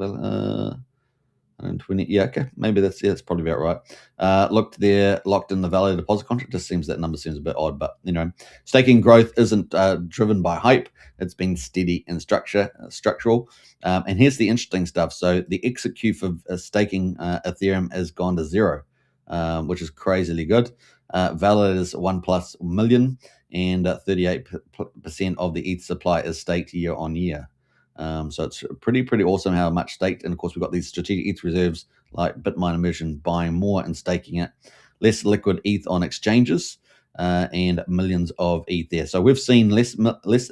B: 120. Yeah, okay. Maybe that's probably about right. Looked there, locked in the validated deposit contract. Just seems that number seems a bit odd, but staking growth isn't driven by hype. It's been steady and structural. And here's the interesting stuff. So the execute for staking Ethereum has gone to 0, which is crazily good. Valid is 1+ million, and 38% of the ETH supply is staked year on year. So it's pretty awesome how much staked. And of course, we've got these strategic ETH reserves like Bitmine Immersion buying more and staking it. Less liquid ETH on exchanges and millions of ETH there. So we've seen less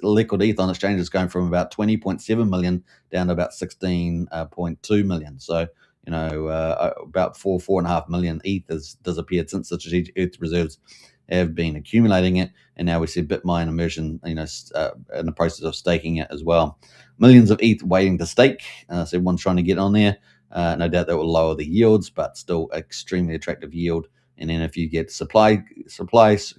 B: liquid ETH on exchanges going from about 20.7 million down to about 16.2 million. So, about 4.5 million ETH has disappeared since the strategic ETH reserves have been accumulating it. And now we see Bitmine Immersion, in the process of staking it as well. Millions of ETH waiting to stake. So everyone's trying to get on there. No doubt that will lower the yields, but still extremely attractive yield. And then if you get supply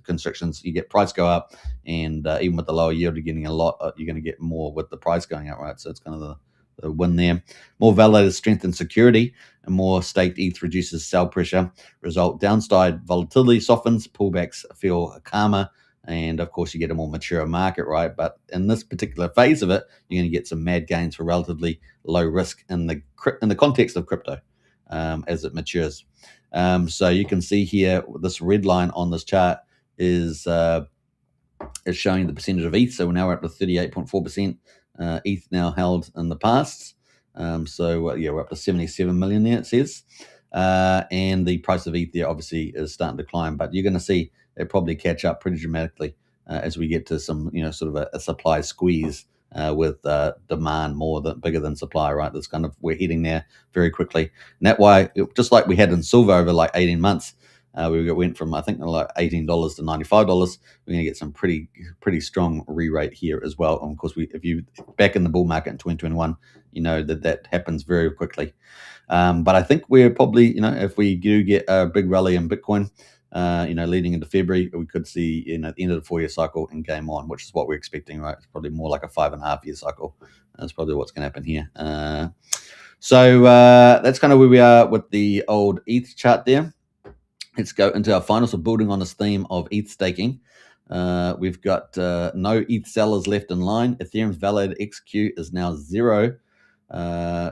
B: constrictions, you get price go up. And even with the lower yield, you're getting a lot. You're going to get more with the price going up, right? So it's kind of the win there. More validated strength and security, and more staked ETH reduces sell pressure. Result downside volatility softens, pullbacks feel calmer. And of course, you get a more mature market, right? But in this particular phase of it, you're going to get some mad gains for relatively low risk in the context of crypto as it matures. So you can see here, this red line on this chart is showing the percentage of ETH. So we're now up to 38.4% ETH now held in the past. So we're up to 77 million there, it says. And the price of ETH there obviously is starting to climb, but you're going to see it probably catch up pretty dramatically as we get to some, sort of a supply squeeze with demand bigger than supply, right? That's kind of, we're heading there very quickly. And that's why, just like we had in silver over like 18 months, we went from, I think, like $18 to $95. We're going to get some pretty strong re-rate here as well. And of course, if you back in the bull market in 2021, that happens very quickly. But I think we're probably, if we do get a big rally in Bitcoin, leading into February, we could see, at the end of the 4-year cycle and game on, which is what we're expecting, right? It's probably more like a 5.5-year cycle. That's probably what's going to happen here. So that's kind of where we are with the old ETH chart there. Let's go into our final. So building on this theme of ETH staking, we've got no ETH sellers left in line. Ethereum's validated execute is now 0.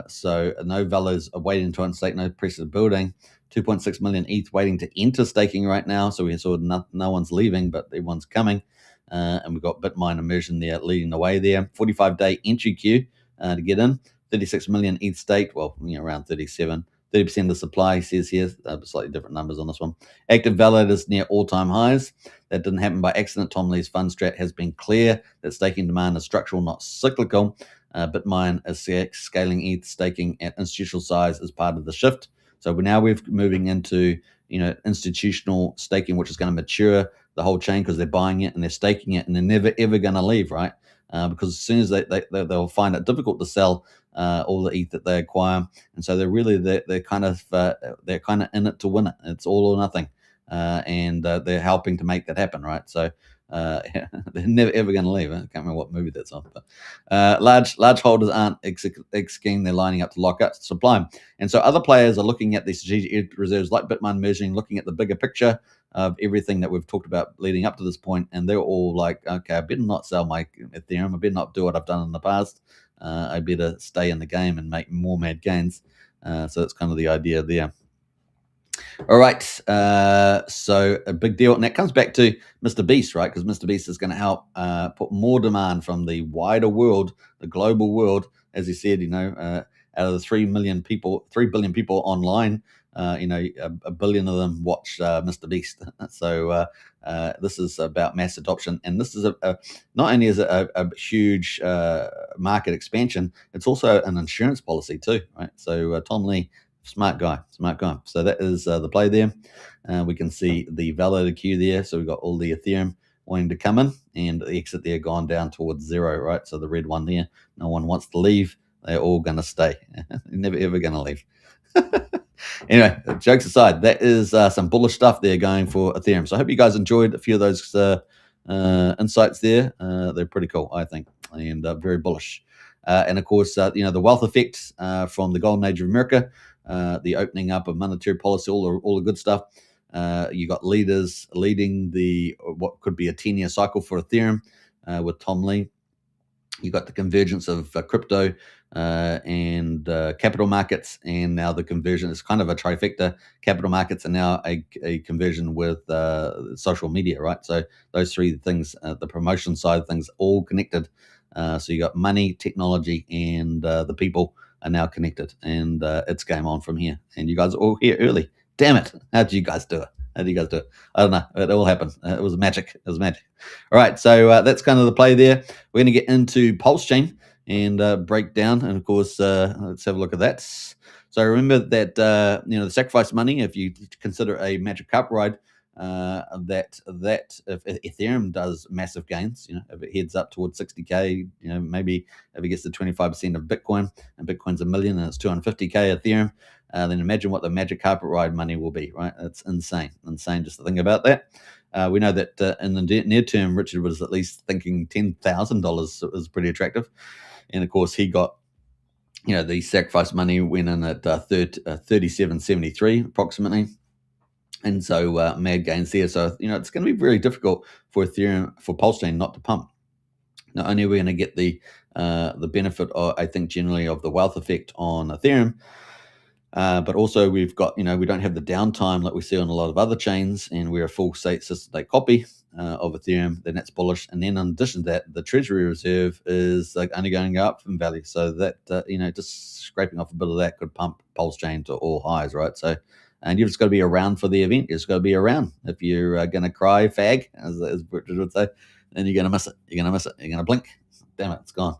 B: So no values are waiting to unstake, no pressure building. 2.6 million ETH waiting to enter staking right now. So we saw no one's leaving, but everyone's coming. And we've got Bitmine Immersion there leading the way there. 45-day entry queue to get in. 36 million ETH staked, well, around 37. 30% of the supply, says here, slightly different numbers on this one. Active validators near all-time highs. That didn't happen by accident. Tom Lee's fund strat has been clear that staking demand is structural, not cyclical. Bitmine is scaling ETH staking at institutional size as part of the shift. So now we're moving into institutional staking, which is going to mature the whole chain because they're buying it and they're staking it and they're never ever going to leave, right? Because as soon as they'll find it difficult to sell all the ETH that they acquire, and so they're kind of in it to win it. It's all or nothing, and they're helping to make that happen, right? So they're never ever going to leave. I can't remember what movie that's on, but large holders aren't executing; they're lining up to lock up supply, and so other players are looking at these strategic reserves like Bitmine merging, looking at the bigger picture of everything that we've talked about leading up to this point, and they're all like, okay, I better not sell my Ethereum. I better not do what I've done in the past. I better stay in the game and make more mad gains. So that's kind of the idea there. All right, so a big deal, and that comes back to MrBeast, right? Because MrBeast is going to help put more demand from the wider world, the global world, as he said. Out of the 3 billion people online, a billion of them watch MrBeast. So this is about mass adoption, and this is not only is it a huge market expansion, it's also an insurance policy too, right? So Tom Lee. Smart guy. So that is the play there. We can see the validator queue there. So we've got all the Ethereum wanting to come in, and the exit there gone down towards 0, right? So the red one there, no one wants to leave. They're all going to stay. They're never, ever going to leave. Anyway, jokes aside, that is some bullish stuff there going for Ethereum. So I hope you guys enjoyed a few of those insights there. They're pretty cool, I think, and very bullish. And of course, the wealth effect from the golden age of America, the opening up of monetary policy, all the good stuff. You got leaders leading what could be a 10-year cycle for Ethereum with Tom Lee. You got the convergence of crypto and capital markets, and now the conversion is kind of a trifecta. Capital markets and now a conversion with social media, right? So those three things, the promotion side of things, all connected. So you got money, technology, and the people are now connected, and it's game on from here. And you guys are all here early. Damn it! How did you guys do it? I don't know. It all happened. It was magic. All right, so that's kind of the play there. We're going to get into Pulse Chain and break down, and of course, let's have a look at that. So remember that the sacrifice money, if you consider a magic carpet ride, that if Ethereum does massive gains, if it heads up towards 60K, maybe if it gets to 25% of Bitcoin, and Bitcoin's $1 million and it's 250K Ethereum, then imagine what the magic carpet ride money will be, right? It's insane just to think about that. We know that in the near term, Richard was at least thinking $10,000 was pretty attractive, and of course he got, the sacrifice money went in at 37.73 approximately. And so mad gains there. So, it's going to be very difficult for Ethereum, for Pulse Chain not to pump. Not only are we going to get the benefit, I think, generally of the wealth effect on Ethereum, but also we've got, we don't have the downtime like we see on a lot of other chains, and we're a full state copy of Ethereum, then that's bullish. And then in addition to that, the Treasury Reserve is only going up in value. So that, just scraping off a bit of that could pump Pulse Chain to all highs, right? So, and you've just got to be around for the event. You've just got to be around. If you're going to cry fag, as Richard would say, then you're going to miss it. You're going to blink. Damn it, it's gone.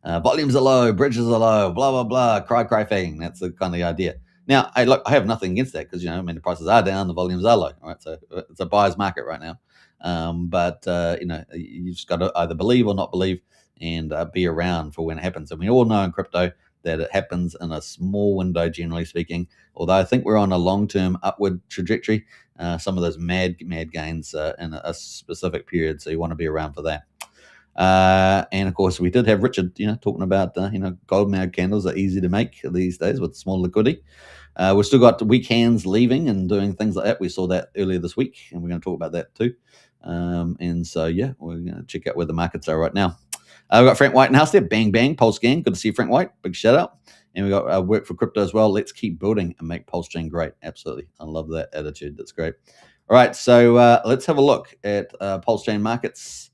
B: Volumes are low, bridges are low, blah, blah, blah, cry fagging. That's the kind of idea. Now, I have nothing against that because, the prices are down, the volumes are low, right? So it's a buyer's market right now. But you've just got to either believe or not believe, and be around for when it happens. And we all know in crypto that it happens in a small window, generally speaking, although I think we're on a long-term upward trajectory. Some of those mad gains in a specific period, so you want to be around for that. And of course, we did have Richard, talking about, gold mad candles are easy to make these days with small liquidity. We've still got weak hands leaving and doing things like that. We saw that earlier this week, and we're going to talk about that too. And so, we're going to check out where the markets are right now. We've got Frank White in house there. Bang, bang, Pulse Gang. Good to see you, Frank White. Big shout out. And we got work for crypto as well. Let's keep building and make Pulse Chain great. Absolutely. I love that attitude. That's great. All right. So let's have a look at Pulse Chain markets.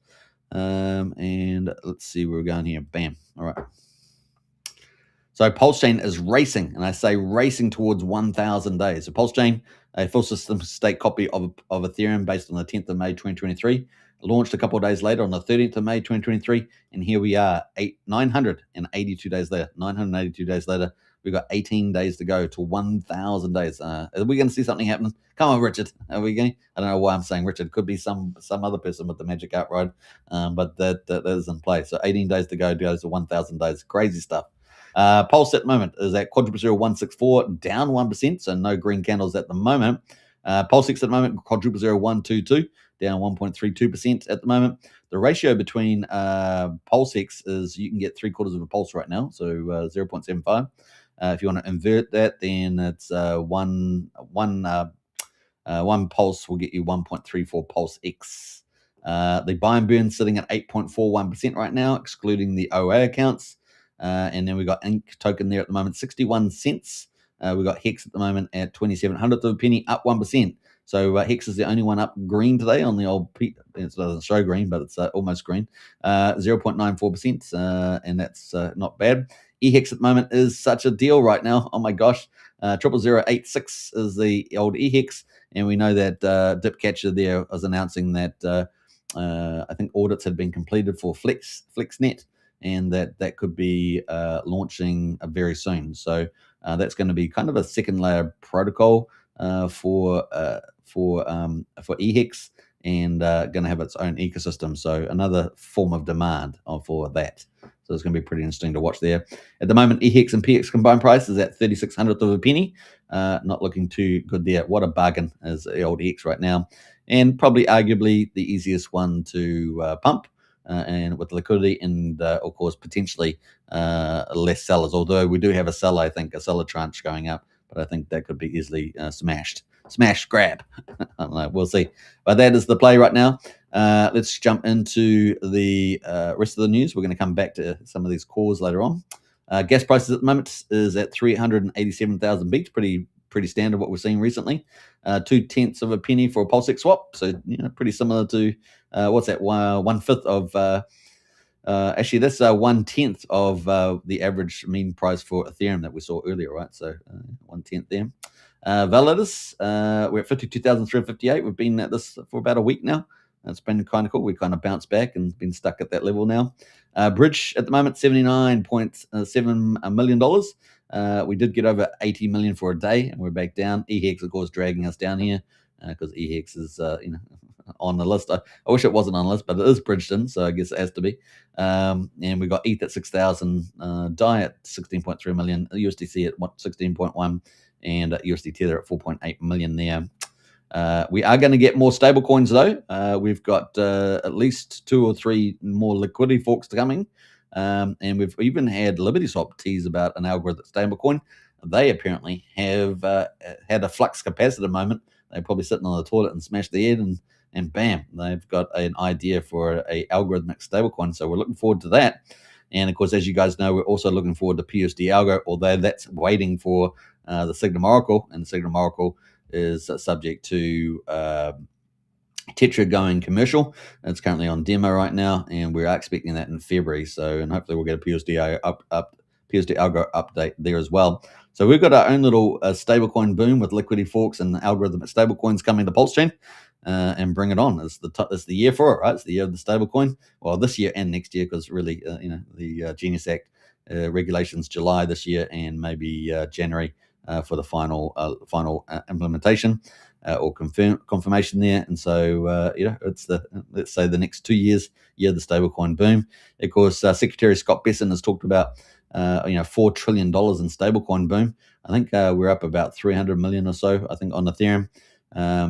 B: And let's see where we're going here. Bam. All right. So Pulse Chain is racing, and I say racing towards 1,000 days. So Pulse Chain, a full system stake copy of Ethereum based on the 10th of May 2023, launched a couple of days later on the 13th of May 2023, and here we are, 982 days later. 982 days later, we've got 18 days to go to 1,000 days. Are we going to see something happen? Come on, Richard. Are we going? I don't know why I'm saying Richard. Could be some other person with the magic outride, but that is in play. So 18 days to go goes to 1,000 days. Crazy stuff. Pulse at the moment is at quadruple 164, down 1%, so no green candles at the moment. Pulse X at the moment, quadruple 122, down 1.32% at the moment. The ratio between Pulse X is you can get 3/4 of a pulse right now, so 0.75. If you want to invert that, then it's one pulse will get you 1.34 Pulse X. The buy and burn sitting at 8.41% right now, excluding the OA accounts. And then we got Ink token there at the moment, 61 cents. We got Hex at the moment at 27/100th of a penny, up 1%. So Hex is the only one up green today on the old. It doesn't show green, but it's almost green. 0.94%, and that's not bad. eHex at the moment is such a deal right now. Oh my gosh, 00086 is the old eHex, and we know that Dipcatcher there was announcing that I think audits had been completed for FlexNet, and that could be launching very soon. So that's going to be kind of a second layer protocol for eHex, and going to have its own ecosystem. So another form of demand for that. So it's going to be pretty interesting to watch there. At the moment, eHex and PX combined price is at 36/100th of a penny. Not looking too good there. What a bargain is the old EX right now, and probably arguably the easiest one to pump. And with liquidity and, of course, potentially less sellers. Although we do have a seller, I think, a seller tranche going up, but I think that could be easily smashed. Smash, grab. I don't know. We'll see. But that is the play right now. Let's jump into the rest of the news. We're going to come back to some of these calls later on. Gas prices at the moment is at 387,000 beats. Pretty standard what we're seeing recently. 0.2 of a penny for a Pulse X swap. So, pretty similar to what's that? 1/5 of actually that's 1/10 of the average mean price for Ethereum that we saw earlier, right? So 1/10 there. Validus, we're at 52,358. We've been at this for about a week now. It's been kind of cool. We kind of bounced back and been stuck at that level now. Bridge at the moment, $79.7 million. We did get over 80 million for a day, and we're back down. eHex, of course, dragging us down here because eHex is on the list. I wish it wasn't on the list, but it is bridged in, so I guess it has to be. And we got ETH at 6,000, DAI at 16.3 million, USDC at 16.1, and USD Tether at 4.8 million there. We are going to get more stable coins though. We've got at least 2 or 3 more liquidity forks coming. And we've even had LibertySwap tease about an algorithmic stablecoin. They apparently have had a flux capacitor moment. They're probably sitting on the toilet and smashed their head, and bam, they've got an idea for a algorithmic stablecoin. So we're looking forward to that. And of course, as you guys know, we're also looking forward to PUSD Algo, although that's waiting for the Signum Oracle, and the Signum Oracle is subject to Tetra going commercial. It's currently on demo right now, and we're expecting that in February. So, and hopefully we'll get a PUSD Algo update there as well. So we've got our own little stablecoin boom with liquidity forks and algorithmic stablecoins coming to Pulse Chain, and bring it on. It's the year for it, right? It's the year of the stablecoin. Well, this year and next year, because really, the Genius Act regulations July this year, and maybe January for the final implementation or confirmation there. And so, it's let's say the next 2 years, the stablecoin boom. Of course, Secretary Scott Bessent has talked about $4 trillion in stablecoin boom. I think we're up about 300 million or so, I think, on Ethereum.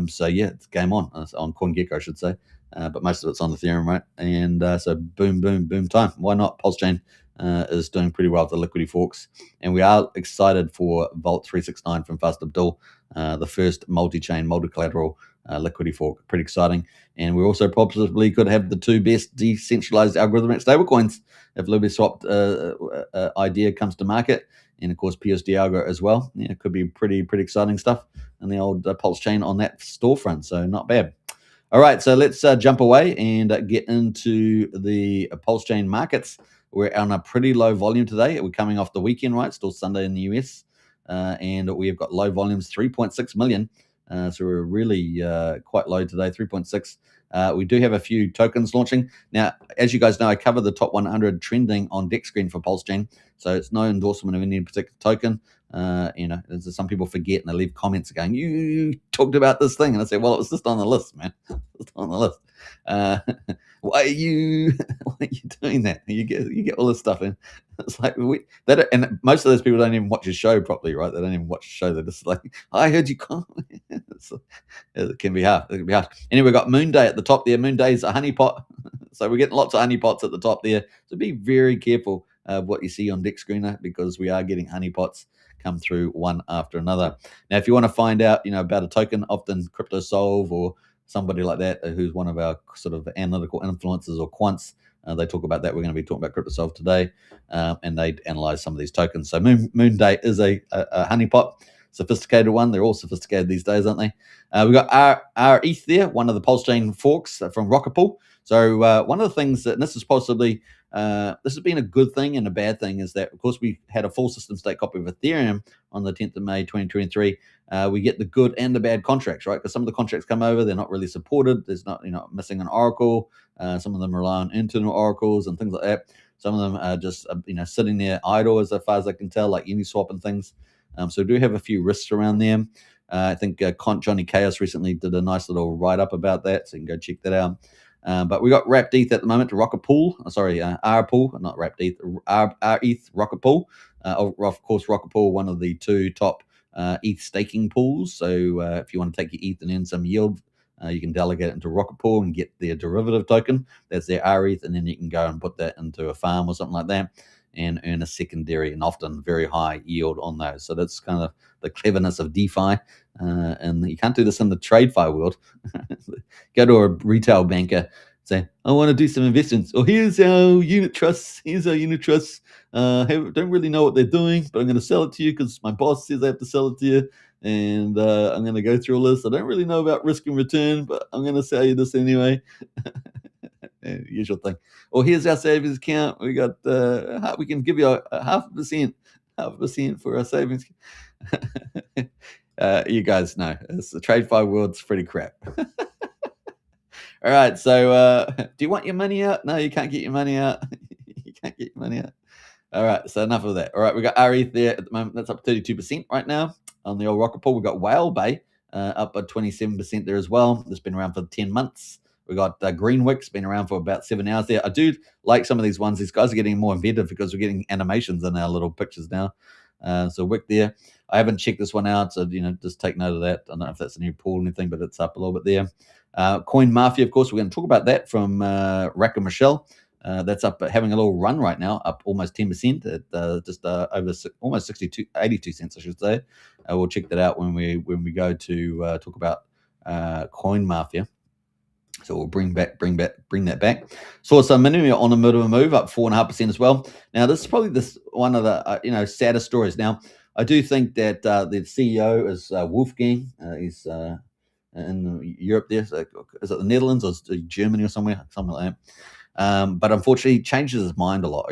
B: So yeah, it's game on CoinGecko, I should say. But most of it's on Ethereum, right? And so boom time. Why not? Pulse Chain is doing pretty well with the liquidity forks, and we are excited for Vault 369 from Fast Abdul, the first multi-chain, multi-collateral liquidity fork. Pretty exciting. And we also possibly could have the 2 best decentralized algorithmic stablecoins if LibertySwap idea comes to market, and of course PUSD Algo as well. Yeah, it could be pretty exciting stuff in the old Pulse Chain on that storefront. So not bad. All right, so let's jump away and get into the Pulse Chain markets. we're on a pretty low volume today. We're coming off the weekend, right? Still Sunday in the US. And we have got low volumes, 3.6 million. So we're really quite low today, 3.6. We do have a few tokens launching. Now, as you guys know, I cover the top 100 trending on Deck Screen for PulseChain. So it's no endorsement of any particular token. Some people forget and they leave comments going, you talked about this thing. And I say, well, it was just on the list, man. It's on the list. Why are you doing that? You get all this stuff in. It's like and most of those people don't even watch your show properly, right? They don't even watch the show. They're just like, I heard you comment. It can be hard. Anyway, we've got Moon Day at the top there. Moon Day is a honeypot. So we're getting lots of honeypots at the top there. So be very careful of what you see on Deck Screener, because we are getting honeypots come through one after another. Now, if you want to find out, about a token, often CryptoSolve or somebody like that, who's one of our sort of analytical influencers or quants, they talk about that. We're going to be talking about CryptoSolve today, and they analyze some of these tokens. So Moon Day is a honeypot, sophisticated one. They're all sophisticated these days, aren't they? We've got our ETH there, one of the PulseChain forks from Rocket Pool. So one of the things that, and this is possibly, this has been a good thing and a bad thing, is that, of course, we had a full system state copy of Ethereum on the 10th of May, 2023. We get the good and the bad contracts, right? Because some of the contracts come over, they're not really supported. There's not, missing an oracle. Some of them rely on internal oracles and things like that. Some of them are just, sitting there idle, as far as I can tell, like Uniswap and things. So we do have a few risks around them. I think Johnny Chaos recently did a nice little write-up about that, so you can go check that out. But we got Wrapped ETH at the moment to Rocket Pool. R Pool, not Wrapped ETH, R ETH Rocket Pool. Of course, Rocket Pool, one of the two top ETH staking pools. So if you want to take your ETH and earn some yield, you can delegate it into Rocket Pool and get their derivative token. That's their RETH, and then you can go and put that into a farm or something like that and earn a secondary and often very high yield on those. So that's kind of the cleverness of DeFi. And you can't do this in the TradeFi world. Go to a retail banker, say, I want to do some investments. Oh, here's our unit trusts. Don't really know what they're doing, but I'm going to sell it to you because my boss says I have to sell it to you. And I'm going to go through all this. I don't really know about risk and return, but I'm going to sell you this anyway. Usual thing. Well, here's our savings account. We got we can give you a 0.5% for our savings. You guys know it's the TradeFi world's pretty crap. All right, so do you want your money out? No, you can't get your money out. You can't get your money out. All right, so enough of that. All right, we got RETH there at the moment. That's up 32% right now on the old Rocket Pool. We got Whale Bay up by 27% there as well. It's been around for 10 months. We got Greenwick's been around for about 7 hours there. I do like some of these ones. These guys are getting more inventive because we're getting animations in our little pictures now. So Wick there. I haven't checked this one out, so just take note of that. I don't know if that's a new pool or anything, but it's up a little bit there. Coin Mafia, of course, we're going to talk about that from Racker Michelle. That's up, having a little run right now, up almost 10% at just over almost 82 cents, I should say. We'll check that out when we go to talk about Coin Mafia. So we'll bring that back. Saw some Minimum on a bit of a move, up 4.5% as well. Now this is probably one of the saddest stories. Now I do think that the CEO is Wolfgang. He's in Europe there. So is it the Netherlands or Germany or something like that? But unfortunately, he changes his mind a lot.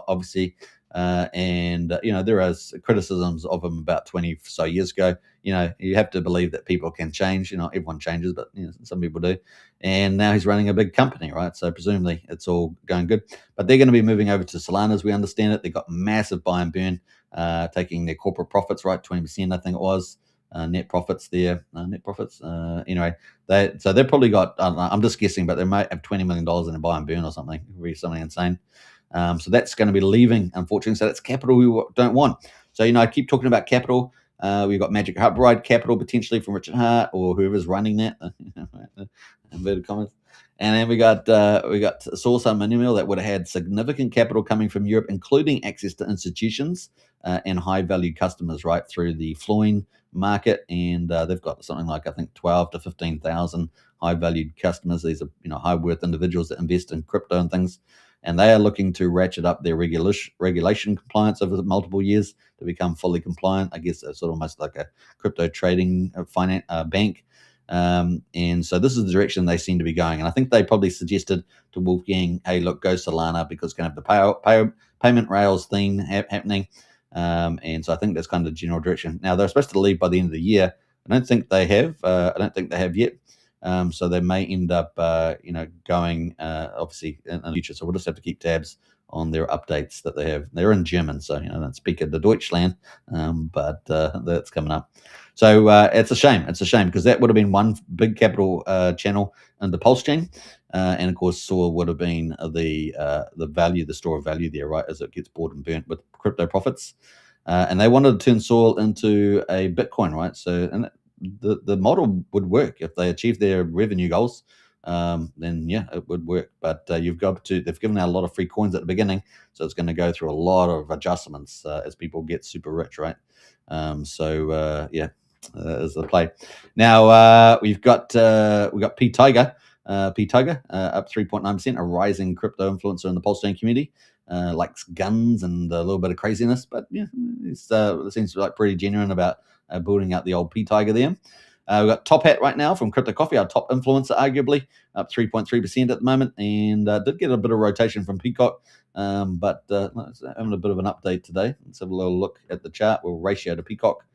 B: Obviously. And there is criticisms of him about 20 so years ago. You have to believe that people can change. Everyone changes, but some people do. And now he's running a big company, right? So presumably it's all going good. But they're going to be moving over to Solana, as we understand it. They've got massive buy and burn, taking their corporate profits, right? 20%, I think it was. Net profits there. Anyway, they've probably got, I don't know, I'm just guessing, but they might have $20 million in a buy and burn or something. Really something insane. So that's going to be leaving, unfortunately. So that's capital we don't want. So, I keep talking about capital. We've got Magic Upright capital potentially from Richard Hart or whoever's running that. Inverted commas. And then we got Saucer Minimal that would have had significant capital coming from Europe, including access to institutions and high value customers right through the Floyn market. And they've got something like, I think, 12 to 15,000 high valued customers. These are high worth individuals that invest in crypto and things. And they are looking to ratchet up their regulation compliance over multiple years to become fully compliant. I guess it's sort of almost like a crypto trading bank. And so this is the direction they seem to be going. And I think they probably suggested to Wolfgang, hey, look, go Solana because it's going to have the payment rails thing happening. And so I think that's kind of the general direction. Now, they're supposed to leave by the end of the year. I don't think they have. I don't think they have yet. So they may end up, going obviously in the future. So we'll just have to keep tabs on their updates that they have. They're in German, so I don't speak the Deutschland, but that's coming up. So it's a shame. It's a shame because that would have been one big capital channel in the Pulse chain, and of course, SOAR would have been the value, the store of value there, right, as it gets bought and burnt with crypto profits. And they wanted to turn SOAR into a Bitcoin, right? So and the model would work if they achieve their revenue goals. Then yeah, it would work. But they've given out a lot of free coins at the beginning, so it's going to go through a lot of adjustments as people get super rich, right? Is the play. Now we've got P Tiger. P Tiger up 3.9%, a rising crypto influencer in the Pulse chain community. Likes guns and a little bit of craziness, but yeah, it seems like pretty genuine about building out the old P Tiger there. We've got Top Hat right now from Crypto Coffee, our top influencer, arguably, up 3.3% at the moment, and did get a bit of rotation from Peacock, but having a bit of an update today. Let's have a little look at the chart. We'll ratio to Peacock.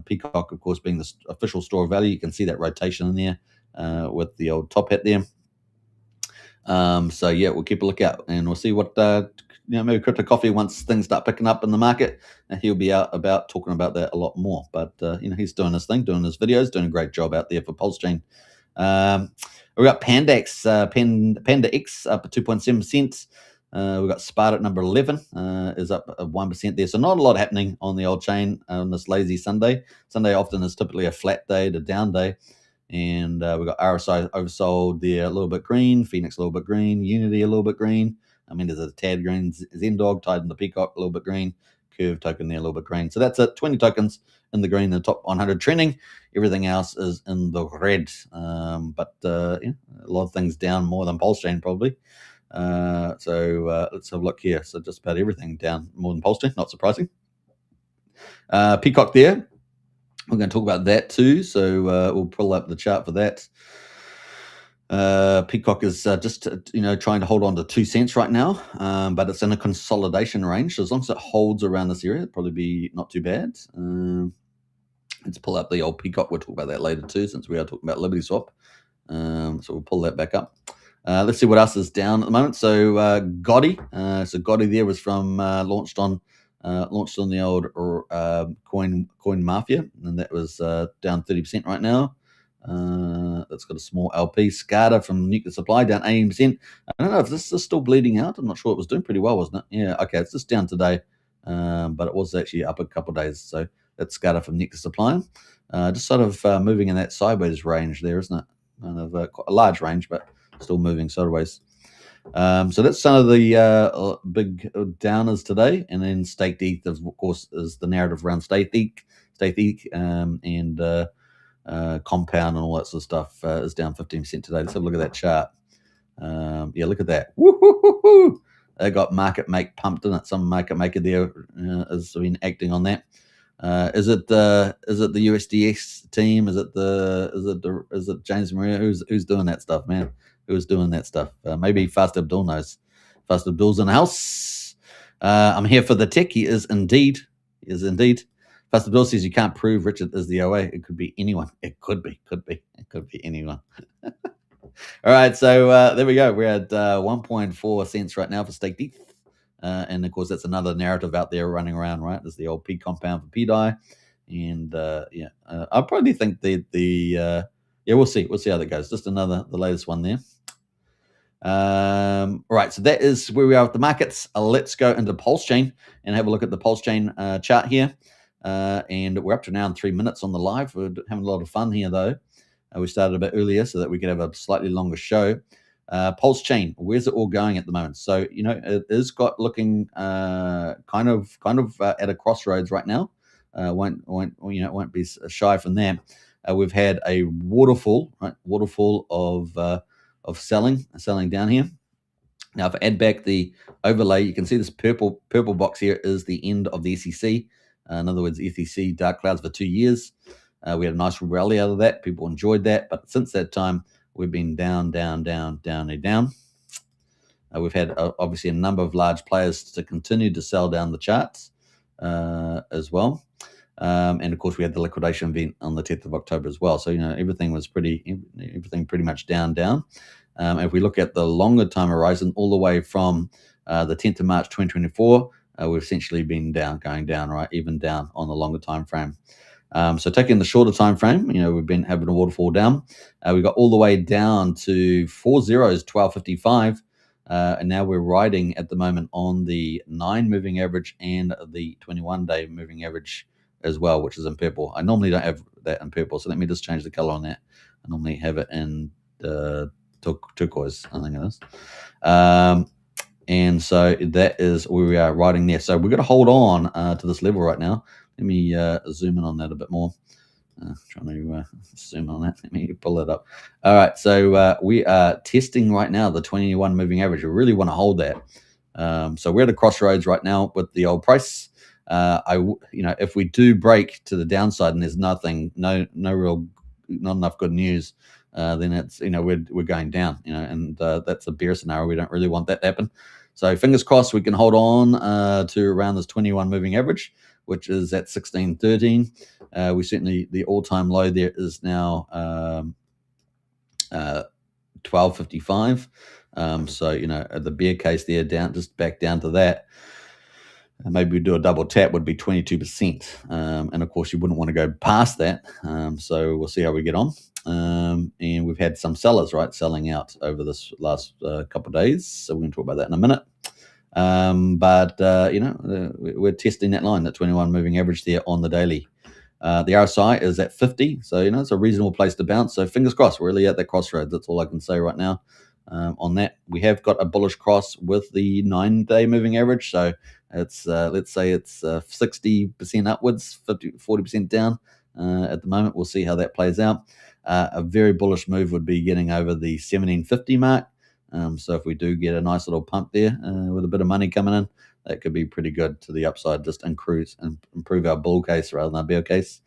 B: Peacock, of course, being the official store of value. You can see that rotation in there with the old Top Hat there. So yeah, we'll keep a lookout and we'll see what maybe Crypto Coffee, once things start picking up in the market, he'll be out about talking about that a lot more. But he's doing his thing, doing his videos, doing a great job out there for Pulse Chain. We've got Panda X up at 2.7%. We've got Sparta at number 11 is up 1% there. So not a lot happening on the old chain on this lazy Sunday. Sunday often is typically a flat day to down day. And we've got RSI oversold there, a little bit green, Phoenix a little bit green, Unity a little bit green. I mean, there's a tad green, Zendog tied in the Peacock a little bit green, Curve token there a little bit green. So that's it, 20 tokens in the green, the top 100 trending. Everything else is in the red. But a lot of things down more than Pulse Chain probably. So let's have a look here. So just about everything down more than Pulse Chain, not surprising. Peacock there. We're going to talk about that too, so we'll pull up the chart for that. Peacock is just trying to hold on to 2 cents right now, but it's in a consolidation range. So as long as it holds around this area, it'll probably be not too bad. Let's pull up the old Peacock. We'll talk about that later too, since we are talking about LibertySwap. So we'll pull that back up. Let's see what else is down at the moment. So Gotti. So Gotti there was from launched on the old coin mafia, and that was down 30% right now. That's got a small LP. SCADA from Nuclear Supply down 18%. I don't know if this is still bleeding out. I'm not sure. It was doing pretty well, wasn't it? Yeah, okay, it's just down today, but it was actually up a couple of days. So that's SCADA from Nuclear Supply. Just sort of moving in that sideways range there, isn't it? Kind of quite a large range, but still moving sideways. So that's some of the big downers today. And then Staked ETH, of course, is the narrative around Staked ETH, and Compound and all that sort of stuff is down 15% today. Let's have a look at that chart. Yeah, look at that. Woo-hoo-hoo-hoo. They got market make pumped in it. Some market maker there has been acting on that. Is it the USDX team? Is it James Maria? Who's doing that stuff, man? Who's doing that stuff? Maybe Fast Abdul knows. Fast Abdul's in the house. I'm here for the tech. He is indeed. Fast Abdul says you can't prove Richard is the OA. It could be anyone. It could be anyone. All right, so there we go. We're at 1.4 cents right now for Staked ETH. And of course, that's another narrative out there running around, right? There's the old P compound for PDI. And I probably think we'll see. We'll see how that goes. Just the latest one there. All right, so that is where we are with the markets. Let's go into Pulse Chain and have a look at the Pulse Chain chart here. And we're up to now in 3 minutes on the live. We're having a lot of fun here, though. We started a bit earlier so that we could have a slightly longer show. Pulse Chain, where's it all going at the moment? So it is looking kind of at a crossroads right now. Won't be shy from there. We've had a waterfall of selling down here. Now, if I add back the overlay, you can see this purple box here is the end of the SEC. In other words, SEC dark clouds for 2 years. We had a nice rally out of that. People enjoyed that. But since that time, we've been down. We've had obviously a number of large players to continue to sell down the charts as well. And of course, we had the liquidation event on the 10th of October as well. So, everything pretty much down. If we look at the longer time horizon, all the way from the 10th of March 2024, we've essentially been going down, right? Even down on the longer time frame. So taking the shorter time frame, we've been having a waterfall down. We got all the way down to 4 zeros, 12.55. And now we're riding at the moment on the 9 moving average and the 21-day moving average as well, which is in purple. I normally don't have that in purple, so let me just change the color on that. I normally have it in turquoise, I think it is. And so that is where we are riding there. So we're going to hold on to this level right now. Let me zoom in on that a bit more. Trying to zoom on that. Let me pull it up. All right, so we are testing right now the 21 moving average. We really want to hold that. So we're at a crossroads right now with the old price. If we do break to the downside and there's not enough good news, then it's we're going down. And that's a bear scenario. We don't really want that to happen. So fingers crossed we can hold on to around this 21 moving average, which is at 16.13. We certainly, the all-time low there is now 12.55. So the bear case there just back down to that. Maybe we do a double tap would be 22%. And of course you wouldn't want to go past that. So we'll see how we get on. And we've had some sellers, right, selling out over this last couple of days. So we're going to talk about that in a minute. We're testing that line, that 21 moving average there on the daily. The RSI is at 50, so it's a reasonable place to bounce. So fingers crossed, we're really at that crossroads. That's all I can say right now. On that, we have got a bullish cross with the 9-day moving average. So it's let's say it's 60% upwards, 40% down at the moment. We'll see how that plays out. A very bullish move would be getting over the 1750 mark. So if we do get a nice little pump there with a bit of money coming in, that could be pretty good to the upside, just improve our bull case rather than our bear case.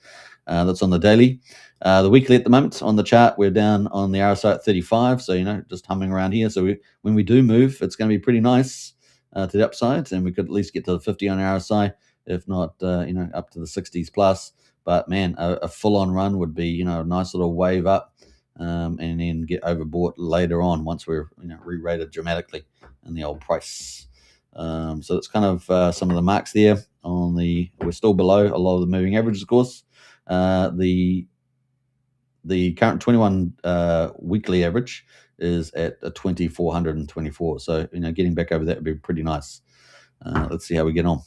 B: That's on the daily. The weekly at the moment on the chart, we're down on the RSI at 35. So, just humming around here. So when we do move, it's going to be pretty nice to the upside, and we could at least get to the 50 on RSI, if not, up to the 60s plus. But man, a full-on run would be, a nice little wave up. And then get overbought later on once we're re-rated dramatically in the old price. So that's kind of some of the marks there. We're still below a lot of the moving averages, of course. The current 21 weekly average is at a 2,424. So getting back over that would be pretty nice. Let's see how we get on.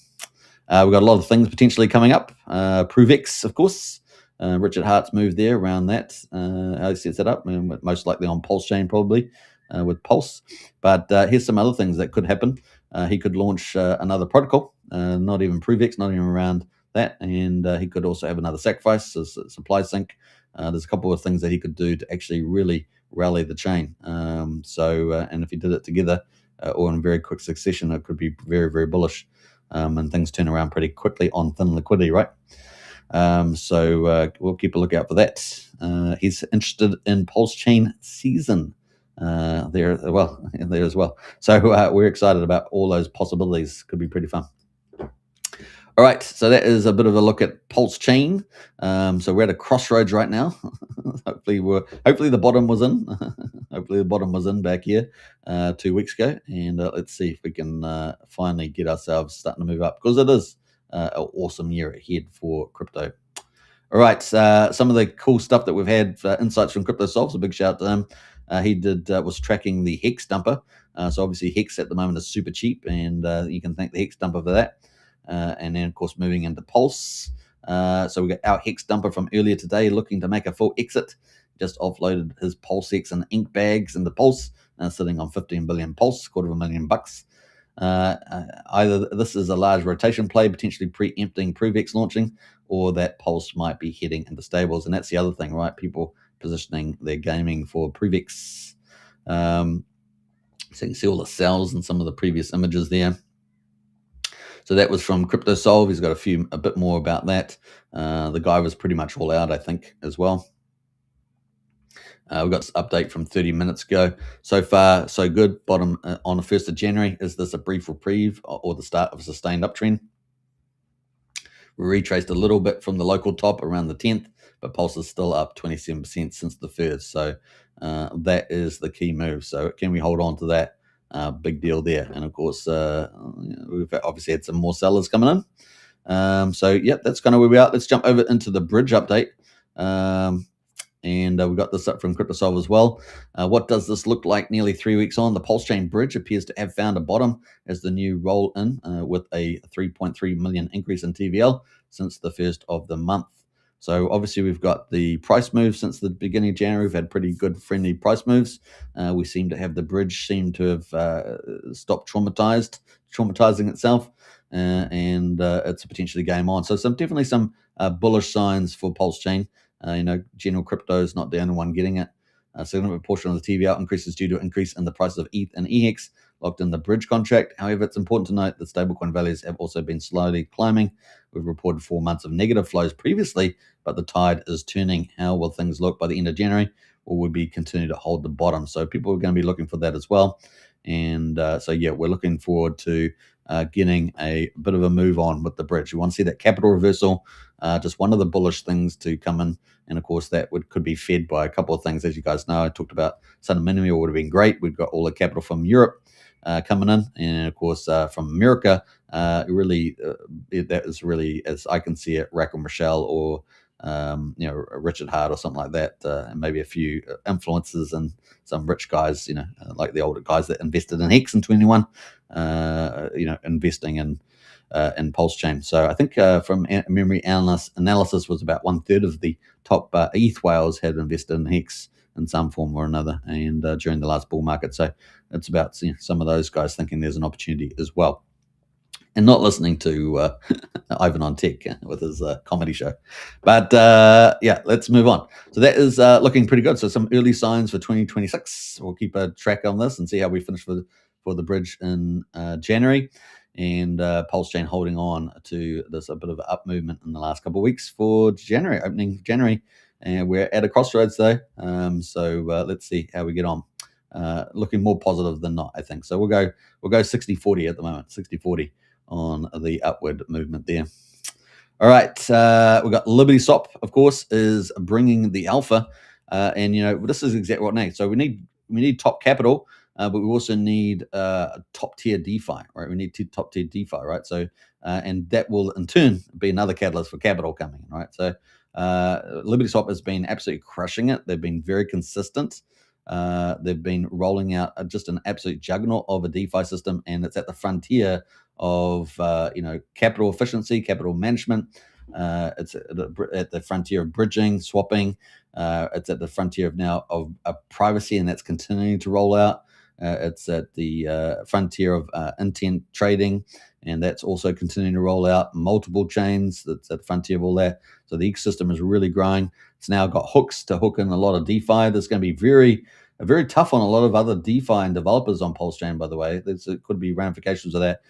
B: We've got a lot of things potentially coming up. ProveX, of course. Richard Hart's moved there around that. How he sets it up, most likely on Pulse Chain probably with Pulse. But here's some other things that could happen. He could launch another protocol, not even ProveX, not even around that. And he could also have another sacrifice, a supply sync. There's a couple of things that he could do to actually really rally the chain. And if he did it together or in very quick succession, it could be very, very bullish. And things turn around pretty quickly on thin liquidity, right? So we'll keep a lookout for that. He's interested in Pulse Chain Season there as well. So we're excited about all those possibilities. Could be pretty fun. All right, so that is a bit of a look at Pulse Chain. So we're at a crossroads right now. Hopefully the bottom was in. Hopefully the bottom was in back here 2 weeks ago, and let's see if we can finally get ourselves starting to move up, because it is an awesome year ahead for crypto. All right, some of the cool stuff that we've had, insights from CryptoSolves. A big shout out to him. He was tracking the Hex dumper. So obviously Hex at the moment is super cheap, and you can thank the Hex dumper for that. And then, of course, moving into Pulse. So we got our Hex dumper from earlier today looking to make a full exit. Just offloaded his Pulse X and ink bags into Pulse, sitting on 15 billion Pulse, $250,000. Either this is a large rotation play, potentially preempting ProveX launching, or that Pulse might be heading into stables. And that's the other thing, right? People positioning their gaming for ProveX. So you can see all the cells and some of the previous images there. So that was from CryptoSolve. He's got a bit more about that. The guy was pretty much all out, I think, as well. We got this update from 30 minutes ago. So far, so good. Bottom on the 1st of January. Is this a brief reprieve or the start of a sustained uptrend? We retraced a little bit from the local top around the 10th, but Pulse is still up 27% since the 1st. So that is the key move. So can we hold on to that? Big deal there. And of course, we've obviously had some more sellers coming in. So yeah, that's kind of where we are. Let's jump over into the bridge update. And we got this up from CryptoSolve as well. What does this look like nearly 3 weeks on? The Pulse Chain bridge appears to have found a bottom as the new roll in with a 3.3 million increase in TVL since the 1st of the month. So obviously we've got the price move since the beginning of January. We've had pretty good friendly price moves. We seem to have the bridge seem to have stopped traumatizing itself. And it's potentially game on. So definitely some bullish signs for Pulse Chain. General crypto is not the only one getting it. A significant portion of the TVL increase is due to increase in the prices of ETH and EX locked in the bridge contract. However, it's important to note that stablecoin values have also been slowly climbing. We've reported 4 months of negative flows previously, but the tide is turning. How will things look by the end of January? Or will we continue to hold the bottom? So people are going to be looking for that as well. And we're looking forward to getting a bit of a move on with the bridge. We want to see that capital reversal, just one of the bullish things to come in. And of course, that could be fed by a couple of things. As you guys know, I talked about Sun Minimum would have been great. We've got all the capital from Europe coming in. And of course, from America, that is really, as I can see it, Raquel Michelle or Richard Hart or something like that, and maybe a few influencers and some rich guys, like the older guys that invested in Hex in 21, investing in Pulse Chain. So I think from memory analysis was about 1/3 of the top ETH whales had invested in Hex in some form or another, and during the last bull market. So it's about some of those guys thinking there's an opportunity as well. And not listening to Ivan on Tech with his comedy show. But let's move on. So that is looking pretty good. So some early signs for 2026. We'll keep a track on this and see how we finish for the bridge in January. And Pulse Chain holding on to this a bit of an up movement in the last couple of weeks for January, opening January. And we're at a crossroads though. Let's see how we get on. Looking more positive than not, I think. So we'll go 60-40 at the moment, 60-40 on the upward movement there. All right, we've got LibertySwap, of course, is bringing the alpha, and this is exactly what we need. So we need top capital, but we also need top tier DeFi, right? We need top tier DeFi, right? So and that will in turn be another catalyst for capital coming in, right? So LibertySwap has been absolutely crushing it. They've been very consistent. They've been rolling out just an absolute juggernaut of a DeFi system, and it's at the frontier of capital efficiency, capital management. It's at the frontier of bridging, swapping. It's at the frontier of privacy, and that's continuing to roll out. It's at the frontier of intent trading, and that's also continuing to roll out. Multiple chains, that's at the frontier of all that. So the ecosystem is really growing. It's now got hooks to hook in a lot of DeFi. There's going to be very tough on a lot of other DeFi and developers on Pulse Chain, by the way. It could be ramifications of that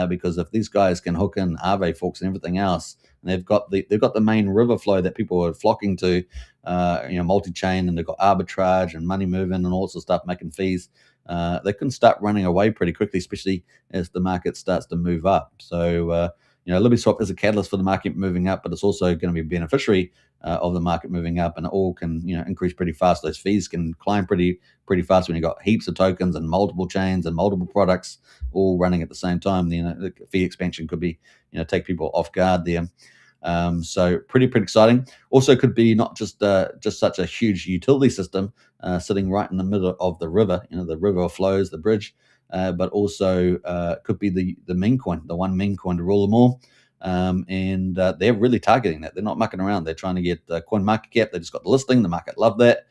B: because if these guys can hook in Aave forks and everything else, and they've got the main river flow that people are flocking to, multi-chain, and they've got arbitrage and money moving and all sorts of stuff, making fees. They can start running away pretty quickly, especially as the market starts to move up. So, LibertySwap is a catalyst for the market moving up, but it's also going to be a beneficiary of the market moving up, and it all can increase pretty fast. Those fees can climb pretty fast when you've got heaps of tokens and multiple chains and multiple products all running at the same time. The fee expansion could be take people off guard there. So pretty exciting. Also could be not just such a huge utility system sitting right in the middle of the river, the river flows, the bridge, but also could be the meme coin, the one meme coin to rule them all. And they're really targeting that. They're not mucking around. They're trying to get coin market cap. They just got the listing. The market love that.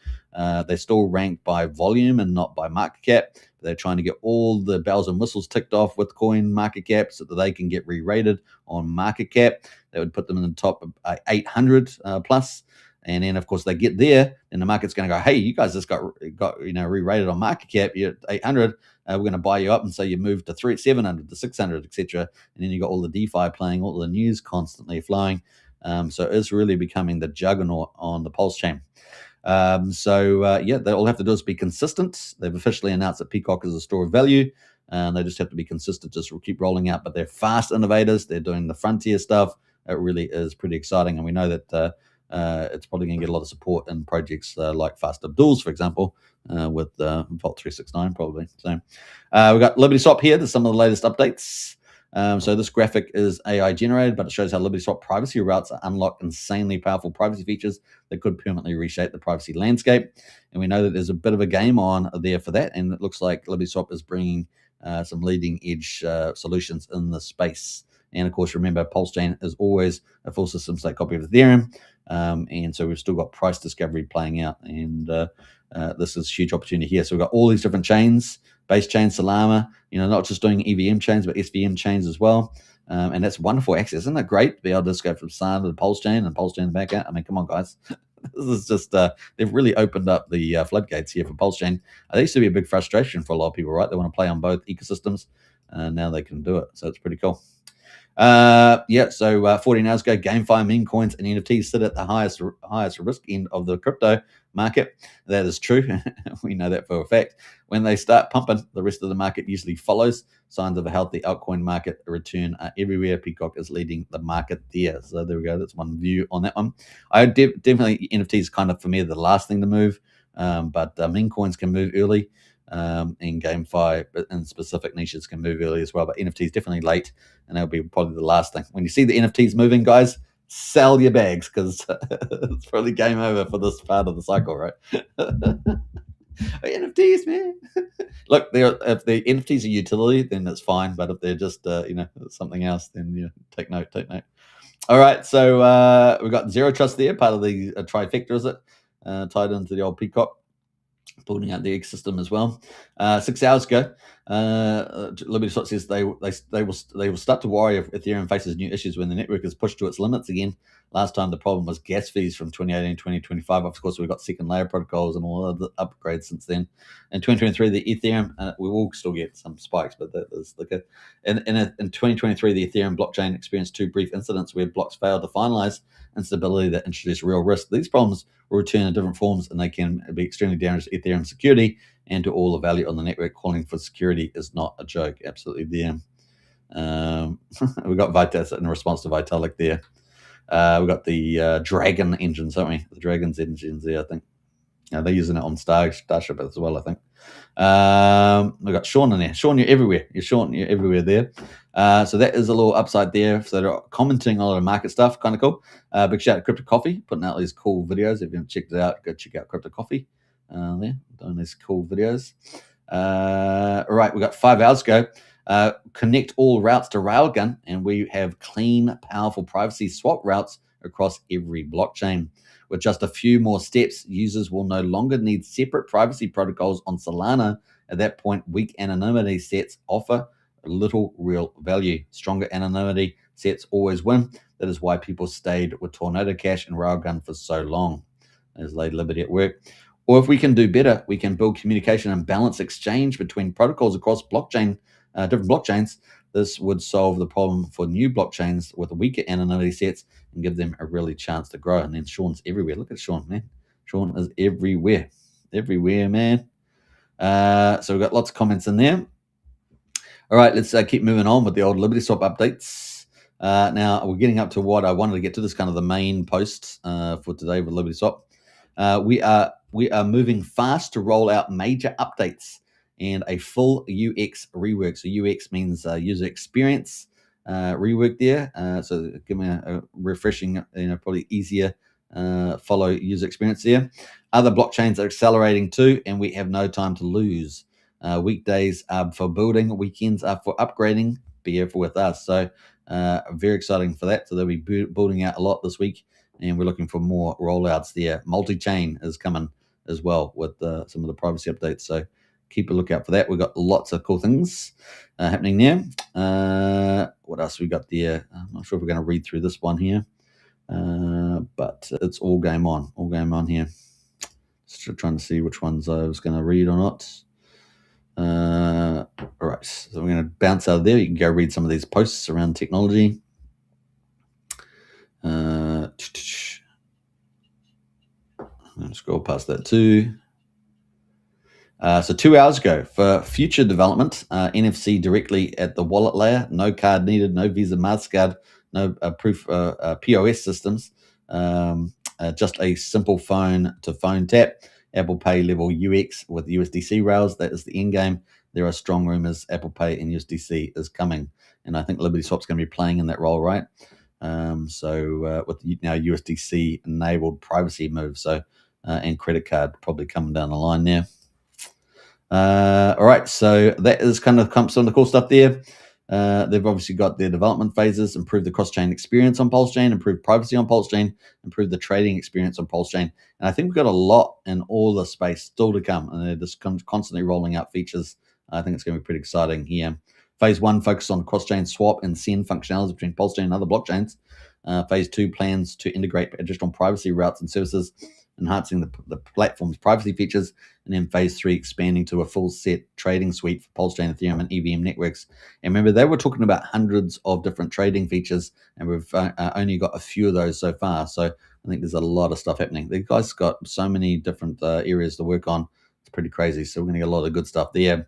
B: They're still ranked by volume and not by market cap. They're trying to get all the bells and whistles ticked off with coin market cap so that they can get re-rated on market cap. That would put them in the top 800 plus. And then, of course, they get there, and the market's going to go, hey, you guys just got re-rated on market cap. You're at 800. We're going to buy you up, and so you move to 700 to 600, etc. And then you got all the DeFi playing, all the news constantly flowing. So it's really becoming the juggernaut on the Pulse chain. They all have to do is be consistent. They've officially announced that Peacock is a store of value, and they just have to be consistent, just keep rolling out. But they're fast innovators. They're doing the frontier stuff. It really is pretty exciting, and we know that it's probably going to get a lot of support in projects like Fast Abduls, for example, with Vault 369 probably. So we've got LibertySwap here. There's some of the latest updates. So this graphic is AI generated, but it shows how LibertySwap privacy routes unlock insanely powerful privacy features that could permanently reshape the privacy landscape. And we know that there's a bit of a game on there for that, and it looks like LibertySwap is bringing some leading edge solutions in the space. And of course, remember, Pulse Chain is always a full system state copy of Ethereum. And so we've still got price discovery playing out. And this is a huge opportunity here. So we've got all these different chains, base chain, Solana, not just doing EVM chains, but SVM chains as well. And that's wonderful access. Isn't it great to be able to just go from Solana to the Pulse Chain and Pulse Chain back out? I mean, come on, guys. This is just, they've really opened up the floodgates here for Pulse Chain. It used to be a big frustration for a lot of people, right? They want to play on both ecosystems. Now they can do it. So it's pretty cool. So 14 hours ago, GameFi, meme coins, and NFTs sit at the highest risk end of the crypto market. That is true. We know that for a fact. When they start pumping, the rest of the market usually follows. Signs of a healthy altcoin market return are everywhere. Peacock is leading the market there. So there we go. That's one view on that one. I definitely NFTs kind of for me the last thing to move, but meme coins can move early. And GameFi in specific niches can move early as well, but NFTs definitely late, and that'll be probably the last thing. When you see the NFTs moving, guys, sell your bags because it's probably game over for this part of the cycle, right? NFTs, man. Look, if the NFTs are utility, then it's fine, but if they're just something else, then take note. All right, so we've got Zero Trust there, part of the trifecta, is it? Tied into the old Peacock. Building out the ecosystem as well. 6 hours ago, LibertySwap says they will start to worry if Ethereum faces new issues when the network is pushed to its limits again. Last time the problem was gas fees from 2018 2025. Of course, we've got second layer protocols and all of the upgrades since then. In 2023, the Ethereum, we will still get some spikes, but that is the good. In 2023, the Ethereum blockchain experienced 2 brief incidents where blocks failed to finalize instability that introduced real risk. These problems will return in different forms, and they can be extremely damaging to Ethereum security and to all the value on the network. Calling for security is not a joke. Absolutely there. We got Vitalik in response to Vitalik there. We got the Dragon engines, haven't we? The Dragon's engines there, I think. They're using it on Starship as well, I think. We've got Sean in there. Sean, you're everywhere. You're everywhere there. So that is a little upside there. So they're commenting on a lot of market stuff. Kind of cool. Big shout out to Crypto Coffee, putting out these cool videos. If you haven't checked it out, go check out Crypto Coffee. There, doing these cool videos. All right, we got 5 hours ago. Connect all routes to Railgun, and we have clean, powerful privacy swap routes across every blockchain. With just a few more steps, users will no longer need separate privacy protocols on Solana. At that point, weak anonymity sets offer little real value. Stronger anonymity sets always win. That is why people stayed with Tornado Cash and Railgun for so long. There's Lady Liberty at work. Or if we can do better, we can build communication and balance exchange between protocols across different blockchains. This would solve the problem for new blockchains with weaker anonymity sets and give them a really chance to grow. And then Sean's everywhere. Look at Sean, man. Sean is everywhere. Everywhere, man. So we've got lots of comments in there. All right, let's keep moving on with the old LibertySwap updates. Now, we're getting up to what I wanted to get to. This is kind of the main post for today with LibertySwap. We are moving fast to roll out major updates and a full UX rework. So UX means user experience rework there. So give me a refreshing, probably easier follow user experience there. Other blockchains are accelerating too, and we have no time to lose. Weekdays are for building, weekends are for upgrading. Be careful with us. So very exciting for that. So they'll be building out a lot this week, and we're looking for more rollouts there. Multi-chain is coming as well with some of the privacy updates. So keep a lookout for that. We've got lots of cool things happening there. What else we got there? I'm not sure if we're going to read through this one here. But it's all game on here. Just trying to see which ones I was going to read or not. All right, so we're going to bounce out of there. You can go read some of these posts around technology. Scroll past that too. So 2 hours ago, for future development, NFC directly at the wallet layer, no card needed, no Visa, MasterCard, no proof POS systems, just a simple phone to phone tap, Apple Pay level UX with USDC rails. That is the end game. There are strong rumors Apple Pay and USDC is coming, and I think LibertySwap's going to be playing in that role, right? With now USDC enabled privacy moves, and credit card probably coming down the line there. All right, so that is kind of some of the cool stuff there. They've obviously got their development phases, improve the cross-chain experience on Pulse Chain, improve privacy on Pulse Chain, improve the trading experience on Pulse Chain. And I think we've got a lot in all the space still to come, and they're just constantly rolling out features. I think it's going to be pretty exciting here. Phase 1 focused on cross-chain swap and send functionality between Pulse Chain and other blockchains. Phase 2 plans to integrate additional privacy routes and services, enhancing the platform's privacy features. And then phase 3, expanding to a full set trading suite for Pulse Chain, Ethereum, and EVM networks. And remember, they were talking about hundreds of different trading features, and we've only got a few of those so far. So I think there's a lot of stuff happening. The guys got so many different areas to work on. It's pretty crazy. So we're going to get a lot of good stuff there.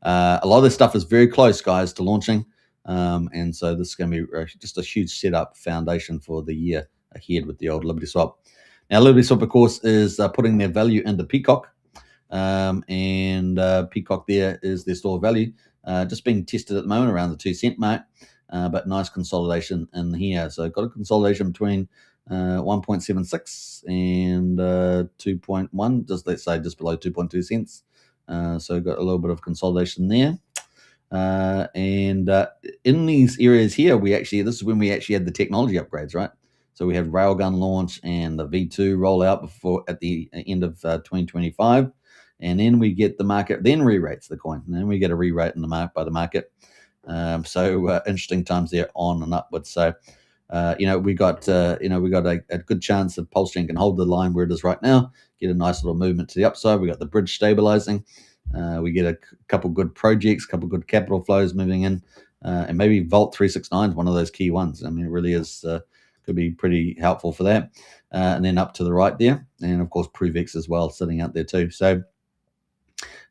B: A lot of this stuff is very close, guys, to launching. And so this is going to be just a huge setup foundation for the year ahead with the old LibertySwap. Now, LibertySwap, of course, is putting their value into Peacock. Peacock there is their store of value, just being tested at the moment around the 2 cent mark, but nice consolidation in here. So got a consolidation between 1.76 and 2.1, let's say just below 2.2 cents. So got a little bit of consolidation there. In these areas here, this is when we actually had the technology upgrades, right? So we had Railgun launch and the V2 rollout at the end of 2025. And then we get the market then re-rates the coin, and then we get a re-rate in the market by the market. Interesting times there on and upwards. So, we got a good chance of Pulse Chain can hold the line where it is right now, get a nice little movement to the upside. We got the bridge stabilizing. We get a couple good projects, couple good capital flows moving in, and maybe Vault 369 is one of those key ones. I mean, it really is could be pretty helpful for that. And then up to the right there, and of course ProveX as well sitting out there too. So.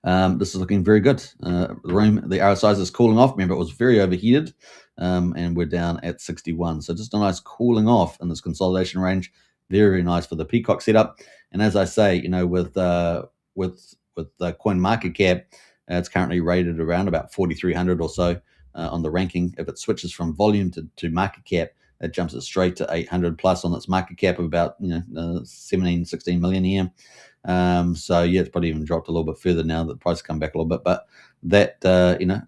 B: This is looking very good. The RSI is cooling off. Remember, it was very overheated, and we're down at 61. So just a nice cooling off in this consolidation range. Very, very nice for the Peacock setup. And as I say, with the coin market cap, it's currently rated around about 4,300 or so on the ranking. If it switches from volume to market cap, it jumps it straight to 800 plus on its market cap of about 17, 16 million here. It's probably even dropped a little bit further now that the price has come back a little bit, but that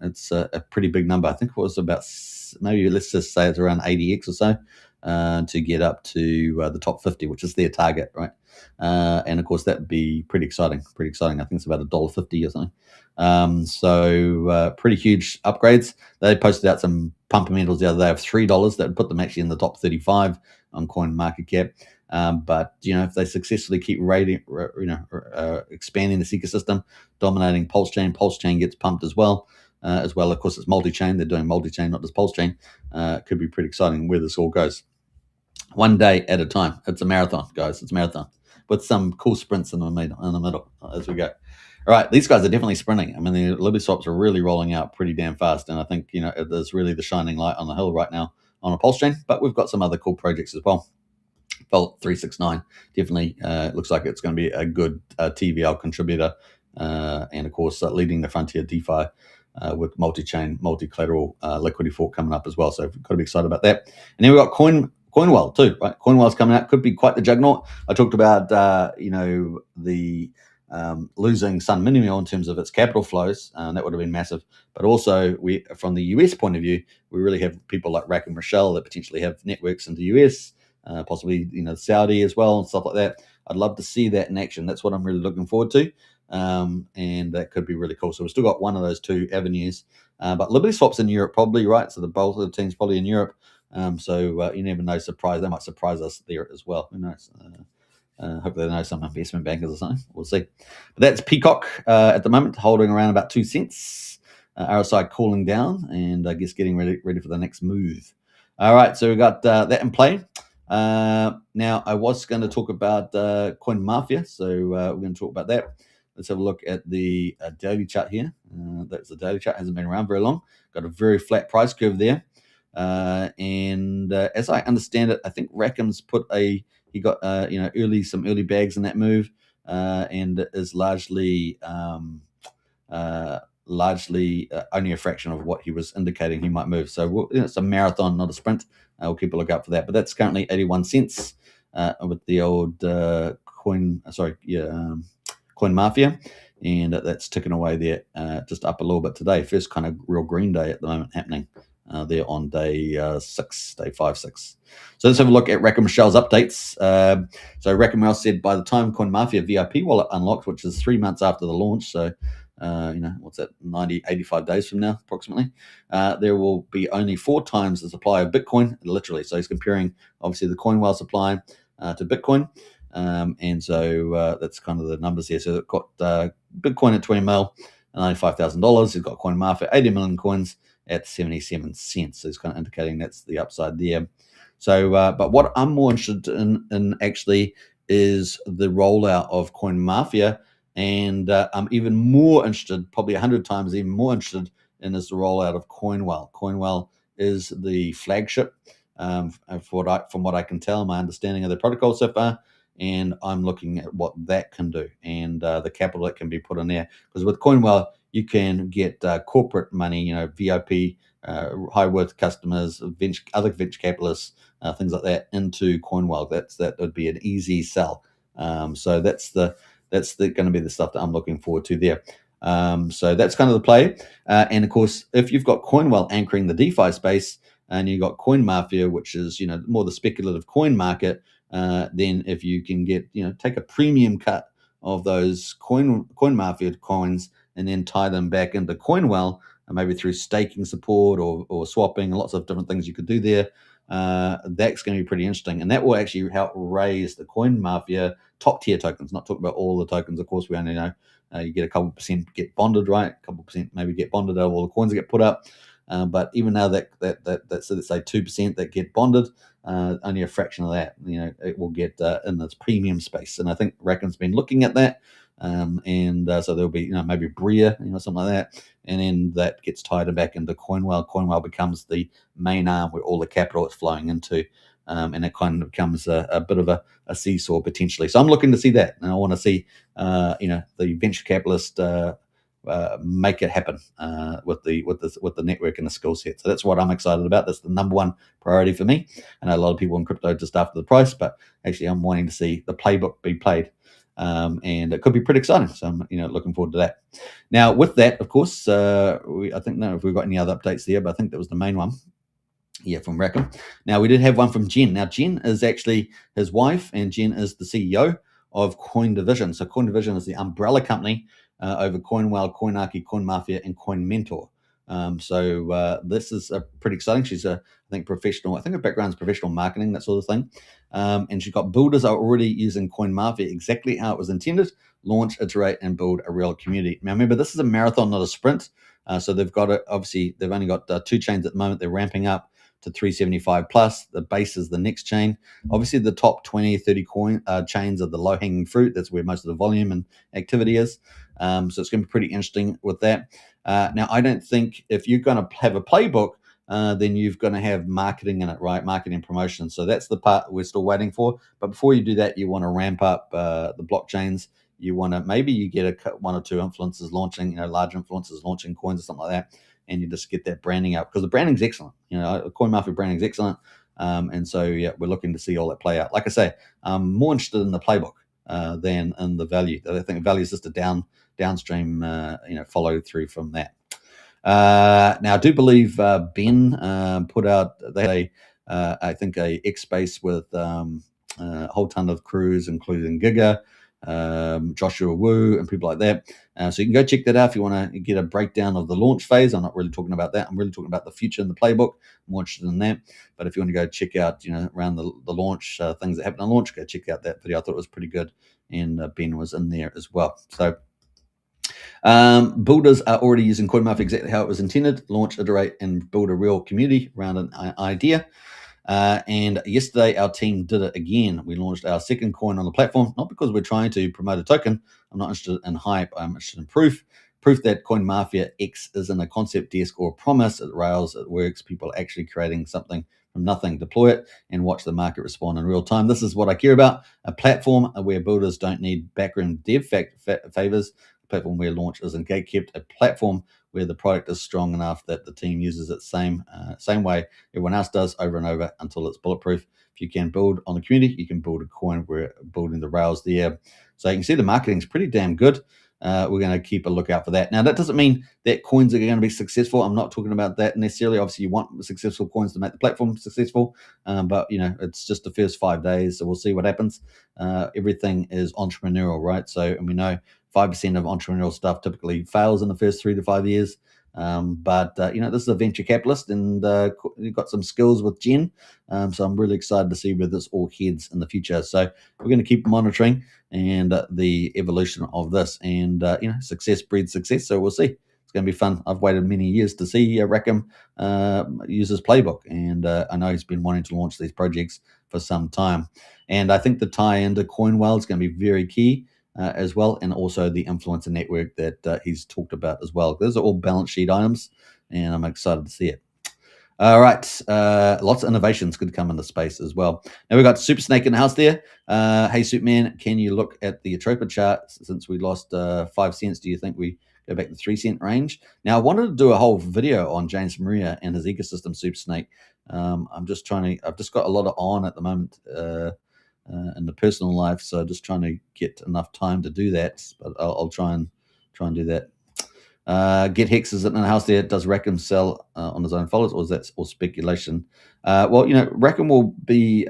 B: it's a pretty big number. I think it was about maybe let's just say it's around 80x or so to get up to the top 50, which is their target, right? And of course that would be pretty exciting. I think it's about $1.50 or something. Pretty huge upgrades. They posted out some pumpamentals the other day of $3 that would put them actually in the top 35 on coin market cap. But if they successfully keep expanding this ecosystem, dominating Pulse Chain gets pumped as well. Of course, it's multi-chain. They're doing multi-chain, not just Pulse Chain. Could be pretty exciting where this all goes. One day at a time. It's a marathon, guys. It's a marathon with some cool sprints in the middle as we go. All right, these guys are definitely sprinting. I mean, the LibertySwaps are really rolling out pretty damn fast, and I think it is really the shining light on the hill right now on a Pulse Chain. But we've got some other cool projects as well. Vault 369 definitely looks like it's going to be a good TVL contributor, and of course leading the frontier DeFi with multi-chain, multi-collateral liquidity fork coming up as well. So we've got to be excited about that. And then we've got Coinwell too, right? Coinwell's coming out, could be quite the juggernaut. I talked about the losing Sun Minimal in terms of its capital flows, and that would have been massive. But also, from the US point of view, we really have people like Rack and Rochelle that potentially have networks into US. Possibly, Saudi as well and stuff like that. I'd love to see that in action. That's what I'm really looking forward to, and that could be really cool. So we've still got one of those two avenues, but LibertySwap's in Europe probably, right? So the bulk of the team's probably in Europe. So you never know. They might surprise us there as well. Who knows? Hopefully they know some investment bankers or something. We'll see. But that's Peacock at the moment, holding around about 2 cents. RSI cooling down, and I guess getting ready for the next move. All right, so we got that in play. Now I was going to talk about Coin Mafia, so we're going to talk about that. Let's have a look at the daily chart here. That's the daily chart. Hasn't been around very long. Got a very flat price curve there. And as I understand it, I think Rackham's he got some early bags in that move, and is largely only a fraction of what he was indicating he might move. So it's a marathon, not a sprint. We'll keep a look out for that. But that's currently 81 cents with the old Coin Mafia, and that's ticking away there, just up a little bit today. First kind of real green day at the moment happening there on day 5, 6. So let's have a look at Rackham Michelle's updates. So Rackham Michelle said by the time Coin Mafia VIP wallet unlocked, which is 3 months after the launch, so what's that, 85 days from now approximately, there will be only 4 times the supply of Bitcoin, literally. So he's comparing obviously the CoinWell supply to Bitcoin. And so that's kind of the numbers here. So they've got Bitcoin at 20 mil, $95,000. He's got Coin Mafia, 80 million coins at 77 cents. So he's kind of indicating that's the upside there. So, but what I'm more interested in actually is the rollout of Coin Mafia. And I'm even more interested, probably 100 times even more interested in is the rollout of CoinWell. CoinWell is the flagship from what I can tell, my understanding of the protocol so far. And I'm looking at what that can do and the capital that can be put in there. Because with CoinWell, you can get corporate money, VIP, high worth customers, other venture capitalists, things like that into CoinWell. That would be an easy sell. So that's going to be the stuff that I'm looking forward to there. So that's kind of the play. And of course, if you've got CoinWell anchoring the DeFi space, and you've got Coin Mafia, which is more the speculative coin market, then if you can get take a premium cut of those Coin Mafia coins and then tie them back into CoinWell, maybe through staking support or swapping, lots of different things you could do there. That's going to be pretty interesting, and that will actually help raise the Coin Mafia top tier tokens. Not talking about all the tokens, of course. We only know you get a couple percent get bonded, right? A couple percent maybe get bonded out of all the coins that get put up. But even now that's let's say 2% that get bonded, only a fraction of that, it will get in this premium space. And I think Rackham's been looking at that. And so there'll be, maybe Bria, something like that. And then that gets tied back into CoinWell. CoinWell becomes the main arm where all the capital is flowing into. And it kind of becomes a bit of a seesaw potentially. So I'm looking to see that. And I want to see, the venture capitalist make it happen with the network and the skill set. So that's what I'm excited about. That's the number one priority for me. I know a lot of people in crypto just after the price, but actually I'm wanting to see the playbook be played. And it could be pretty exciting. So I'm looking forward to that. Now with that, of course, I think if we've got any other updates there, but I think that was the main one. Yeah, from Rackham. Now we did have one from Jen. Now Jen is actually his wife, and Jen is the CEO of Coin Division. So Coin Division is the umbrella company over CoinWell, CoinArchy, Coin Mafia, and Coin Mentor. So this is pretty exciting. She's I think professional. I think her background is professional marketing, that sort of thing. And she's got builders are already using Coin Mafia exactly how it was intended: launch, iterate, and build a real community. Now remember, this is a marathon, not a sprint. So they've got obviously they've only got 2 chains at the moment. They're ramping up to 375 plus. The base is the next chain. Obviously, the top 20, 30 chains are the low-hanging fruit. That's where most of the volume and activity is. So it's going to be pretty interesting with that. Now, I don't think if you're going to have a playbook, then you're going to have marketing in it, right? Marketing and promotion. So that's the part we're still waiting for. But before you do that, you want to ramp up the blockchains. You want to maybe you get 1 or 2 influencers launching, large influencers launching coins or something like that, and you just get that branding out because the branding's excellent. Coin Mafia branding's excellent, and so yeah, we're looking to see all that play out. Like I say, I'm more interested in the playbook than in the value. I think the value is just a downstream, follow through from that. Now I do believe Ben put out they had I think a X space with a whole ton of crews, including Giga. Joshua Wu, and people like that. So you can go check that out if you want to get a breakdown of the launch phase. I'm not really talking about that. I'm really talking about the future and the playbook. I'm more interested in that. But if you want to go check out, around the launch, things that happen on launch, go check out that video. I thought it was pretty good, and Ben was in there as well. So builders are already using CoinMarket exactly how it was intended: launch, iterate, and build a real community around an idea. And yesterday, our team did it again. We launched our second coin on the platform, not because we're trying to promote a token. I'm not interested in hype. I'm interested in proof. Proof that Coin Mafia X isn't a concept desk or a promise. It rails, it works. People are actually creating something from nothing. Deploy it and watch the market respond in real time. This is what I care about: a platform where builders don't need background dev favors, a platform where launch isn't gatekept, a platform where the product is strong enough that the team uses it same way everyone else does, over and over, until it's bulletproof. If you can build on the community, you can build a coin. We're building the rails there. So you can see the marketing is pretty damn good. We're going to keep a lookout for that. Now, that doesn't mean that coins are going to be successful. I'm not talking about that necessarily. Obviously, you want successful coins to make the platform successful, but it's just the first 5 days, so we'll see what happens. Everything is entrepreneurial, right? So, and we know 5% of entrepreneurial stuff typically fails in the first 3 to 5 years. But this is a venture capitalist, and you've got some skills with Jen. So I'm really excited to see where this all heads in the future. So we're going to keep monitoring and the evolution of this, and success breeds success. So we'll see. It's going to be fun. I've waited many years to see Rackham use his playbook, and I know he's been wanting to launch these projects for some time. And I think the tie into CoinWell is going to be very key. As well, and also the influencer network that he's talked about as well. Those are all balance sheet items, and I'm excited to see it. All right, lots of innovations could come into space as well. Now we've got Super Snake in the house there. Hey, Superman, can you look at the Atropa chart? Since we lost 5 cents, do you think we go back to 3 cent range? Now, I wanted to do a whole video on James Maria and his ecosystem, Super Snake. I've just got a lot on at the moment. In the personal life, so just trying to get enough time to do that, but I'll try and do that. Get Hex is in the house there. Does Rackham sell on his own followers, or is that all speculation? Well, Rackham will be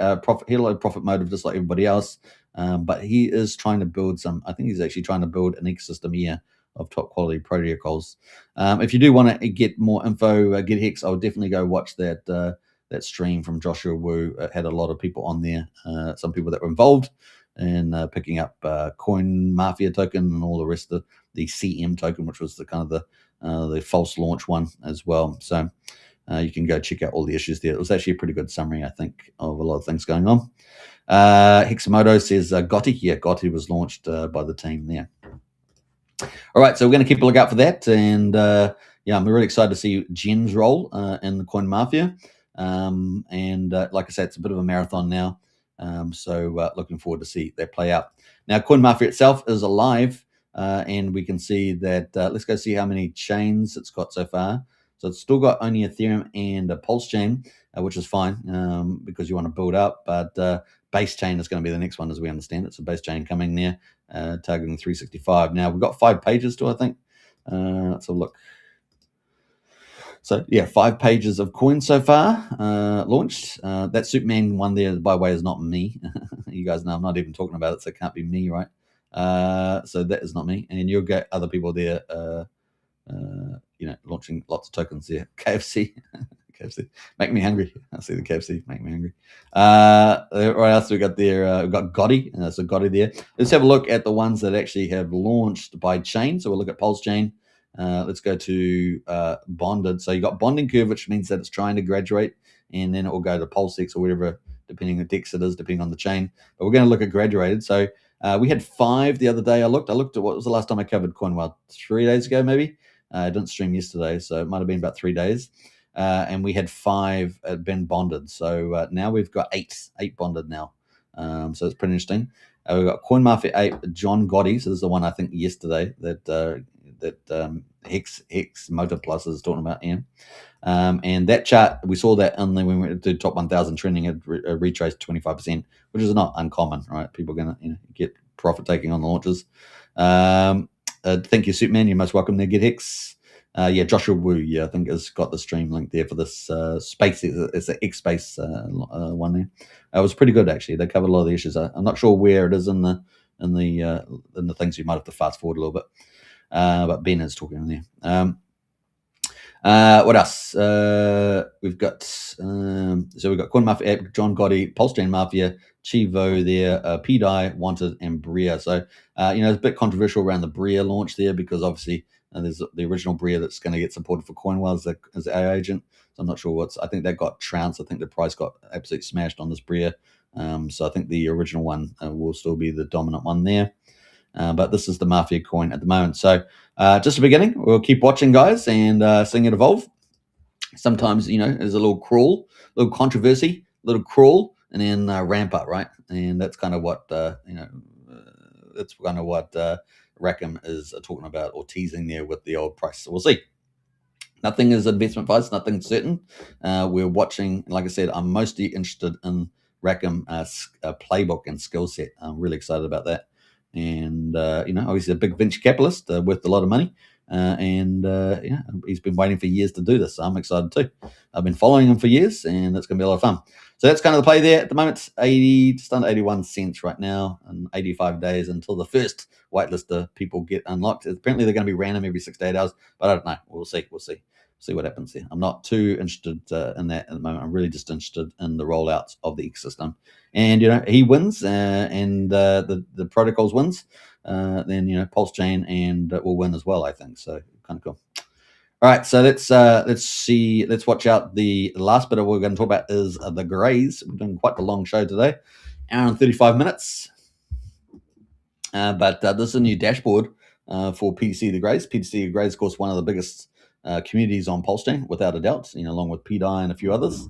B: he'll have profit motive just like everybody else, but he is trying to build I think he's actually trying to build an ecosystem here of top quality protocols. If you do want to get more info, Get Hex, I would definitely go watch that stream from Joshua Wu. Had a lot of people on there, some people that were involved in picking up Coin Mafia token and all the rest of the CM token, which was the kind of the false launch one as well. So you can go check out all the issues there. It was actually a pretty good summary, I think, of a lot of things going on. Hexamoto says Gotti. Yeah, Gotti was launched by the team there. All right, so we're going to keep a lookout for that. And I'm really excited to see Jen's role in the Coin Mafia. And like I said, it's a bit of a marathon now. So looking forward to see that play out. Now, Coin Mafia itself is alive, and we can see that. Let's go see how many chains it's got so far. So it's still got only Ethereum and a Pulse chain, which is fine because you want to build up. But base chain is going to be the next one, as we understand it. So base chain coming there, targeting 365. Now we've got 5 pages to, I think. Let's have a look. So yeah, 5 pages of coins so far launched. That Superman one there, by the way, is not me. You guys know I'm not even talking about it, so it can't be me, right? So that is not me. And you'll get other people there, launching lots of tokens there. KFC, KFC, make me hungry. I see the KFC, make me hungry. What else we got there? We've got Gotti. So Gotti there. Let's have a look at the ones that actually have launched by chain. So we'll look at Pulse Chain. Let's go to bonded. So you got bonding curve, which means that it's trying to graduate, and then it will go to PulseX or whatever, depending on the DEX it is, depending on the chain. But we're going to look at graduated. So we had 5 the other day. I looked at what was the last time I covered CoinWell? 3 days ago, maybe. I didn't stream yesterday, so it might have been about 3 days. And we had 5 been bonded. So now we've got 8 bonded now. So it's pretty interesting. We've got Coin Mafia 8, John Gotti. So this is the one I think yesterday that Hex Motor Plus is talking about, Ian. And that chart, we saw that only when we went to top 1,000 trending, it retraced 25%, which is not uncommon, right? People are going to get profit taking on the launches. Thank you, Superman. You're most welcome there, Get Hex. Joshua Wu, I think has got the stream link there for this space. It's an X space one there. It was pretty good, actually. They covered a lot of the issues. I'm not sure where it is in the in the things. You might have to fast forward a little bit. But Ben is talking in there. What else? We've got Coin Mafia app, John Gotti, Pulse Mafia, Chivo there, PDI, Wanted, and Bria. So it's a bit controversial around the Bria launch there because obviously there's the original Bria that's going to get supported for Coinwell as the AI agent. So I'm not sure I think that got trounced. I think the price got absolutely smashed on this Bria. So I think the original one will still be the dominant one there. But this is the Mafia coin at the moment. So just the beginning. We'll keep watching, guys, and seeing it evolve. Sometimes, there's a little crawl, a little controversy, a little crawl, and then ramp up, right? And that's kind of what, that's kind of what Rackham is talking about or teasing there with the old price. So we'll see. Nothing is investment advice, nothing certain. We're watching, like I said, I'm mostly interested in Rackham playbook and skill set. I'm really excited about that. And, obviously a big venture capitalist worth a lot of money. He's been waiting for years to do this. So I'm excited too. I've been following him for years, and it's going to be a lot of fun. So that's kind of the play there. At the moment, it's just under 81 cents right now, and 85 days until the first whitelist of people get unlocked. Apparently, they're going to be random every 6 to 8 hours, but I don't know. We'll see. See what happens there. I'm not too interested in that at the moment. I'm really just interested in the rollouts of the ecosystem. And he wins, and the protocols wins. Then Pulse Chain and will win as well. I think so. Kind of cool. All right, so let's see. Let's watch out. The last bit of what we're going to talk about is the Grays. We're doing quite the long show today, hour and 35 minutes. But this is a new dashboard for PTC the Grays. PTC the Grays, of course, one of the biggest communities on Pulse Chain, without a doubt. Along with PDI and a few others.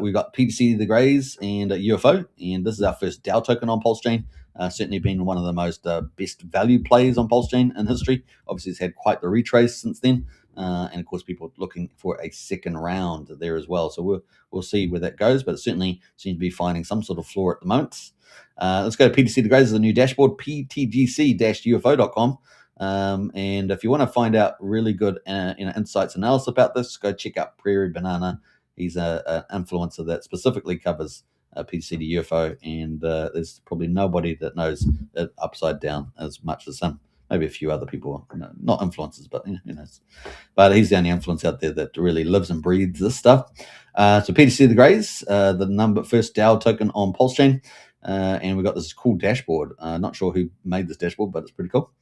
B: We've got PTC the Grays and UFO, and this is our first DAO token on Pulse Chain. Certainly been one of the most best value plays on Pulse Chain in history. Obviously, it's had quite the retrace since then. And of course, people are looking for a second round there as well. So we'll see where that goes, but it certainly seems to be finding some sort of floor at the moment. Let's go to PTC the Grays, the new dashboard, ptgc-ufo.com. And if you want to find out really good insights analysis about this, go check out Prairie Banana. He's an influencer that specifically covers PTC to UFO, and there's probably nobody that knows it upside down as much as him. Maybe a few other people, not influencers, but who knows. But he's the only influencer out there that really lives and breathes this stuff. So PTC the Grays, the first DAO token on Pulse Chain, and we got this cool dashboard. Not sure who made this dashboard, but it's pretty cool.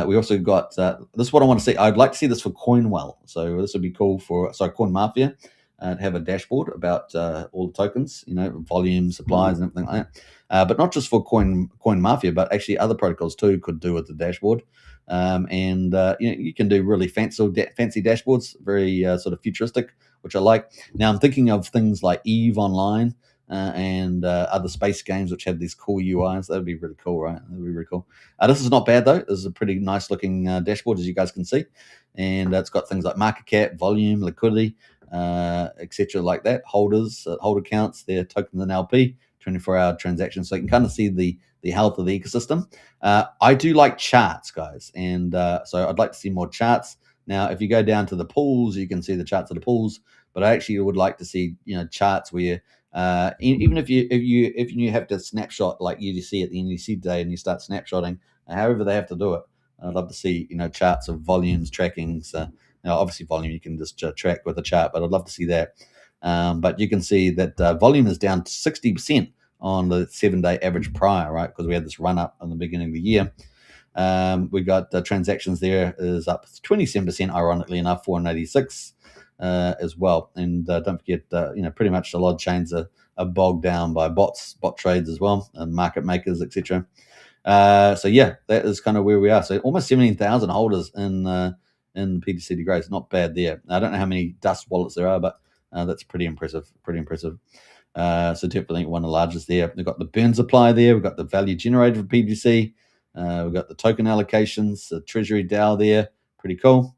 B: We also got this is what I want to see. I'd like to see this for Coinwell. So this would be cool for Coin Mafia. To have a dashboard about all the tokens, volume, supplies, and everything like that. But not just for Coin Mafia, but actually other protocols too could do with the dashboard. You can do really fancy dashboards, very sort of futuristic, which I like. Now I'm thinking of things like EVE Online and other space games which have these cool UIs. That would be really cool, right? That would be really cool. This is not bad though. This is a pretty nice looking dashboard, as you guys can see, and it's got things like market cap, volume, liquidity, etc. like that. Holders, holder counts, their tokens and LP, 24-hour transactions, so you can kind of see the health of the ecosystem. I do like charts, guys, and so I'd like to see more charts. Now, if you go down to the pools, you can see the charts of the pools, but I actually would like to see charts where even if you have to snapshot like UDC at the NDC day and you start snapshotting, however they have to do it, I'd love to see charts of volumes, trackings. Now, obviously, volume you can just track with a chart, but I'd love to see that. But you can see that volume is down to 60% on the 7-day average prior, right? Because we had this run up in the beginning of the year. We got transactions there is up 27%, ironically enough, 486 as well. And don't forget, pretty much a lot of chains are bogged down by bot trades as well, and market makers, etc. So yeah, that is kind of where we are. So almost 17,000 holders in PTC the Grays. Not bad there. I don't know how many dust wallets there are, but that's pretty impressive. So definitely one of the largest there. We've got the burn supply there. We've got the value generated for PTC. We've got the token allocations, the treasury DAO there. Pretty cool.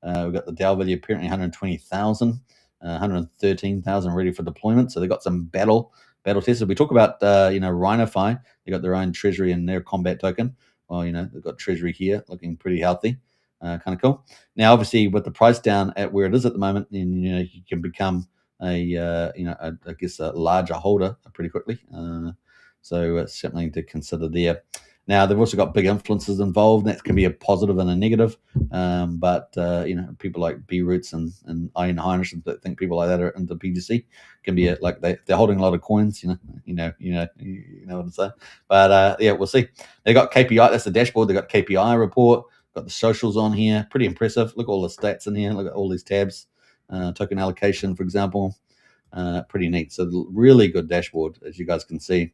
B: We've got the DAO value apparently 120,000, 113,000 ready for deployment. So they've got some battle tested. We talk about Rhinofy. They got their own treasury and their combat token. Well, they've got treasury here looking pretty healthy. Kind of cool. Now, obviously, with the price down at where it is at the moment, and you can become a larger holder pretty quickly. So it's something to consider there. Now, they've also got big influencers involved. That can be a positive and a negative. But people like B Roots and Ian Heinrich that think people like that are into PGC can be like they're holding a lot of coins. You know what I'm saying. But we'll see. They got KPI. That's the dashboard. They got KPI report. Got the socials on here. Pretty impressive. Look at all the stats in here. Look at all these tabs. Token allocation, for example. Pretty neat. So really good dashboard, as you guys can see.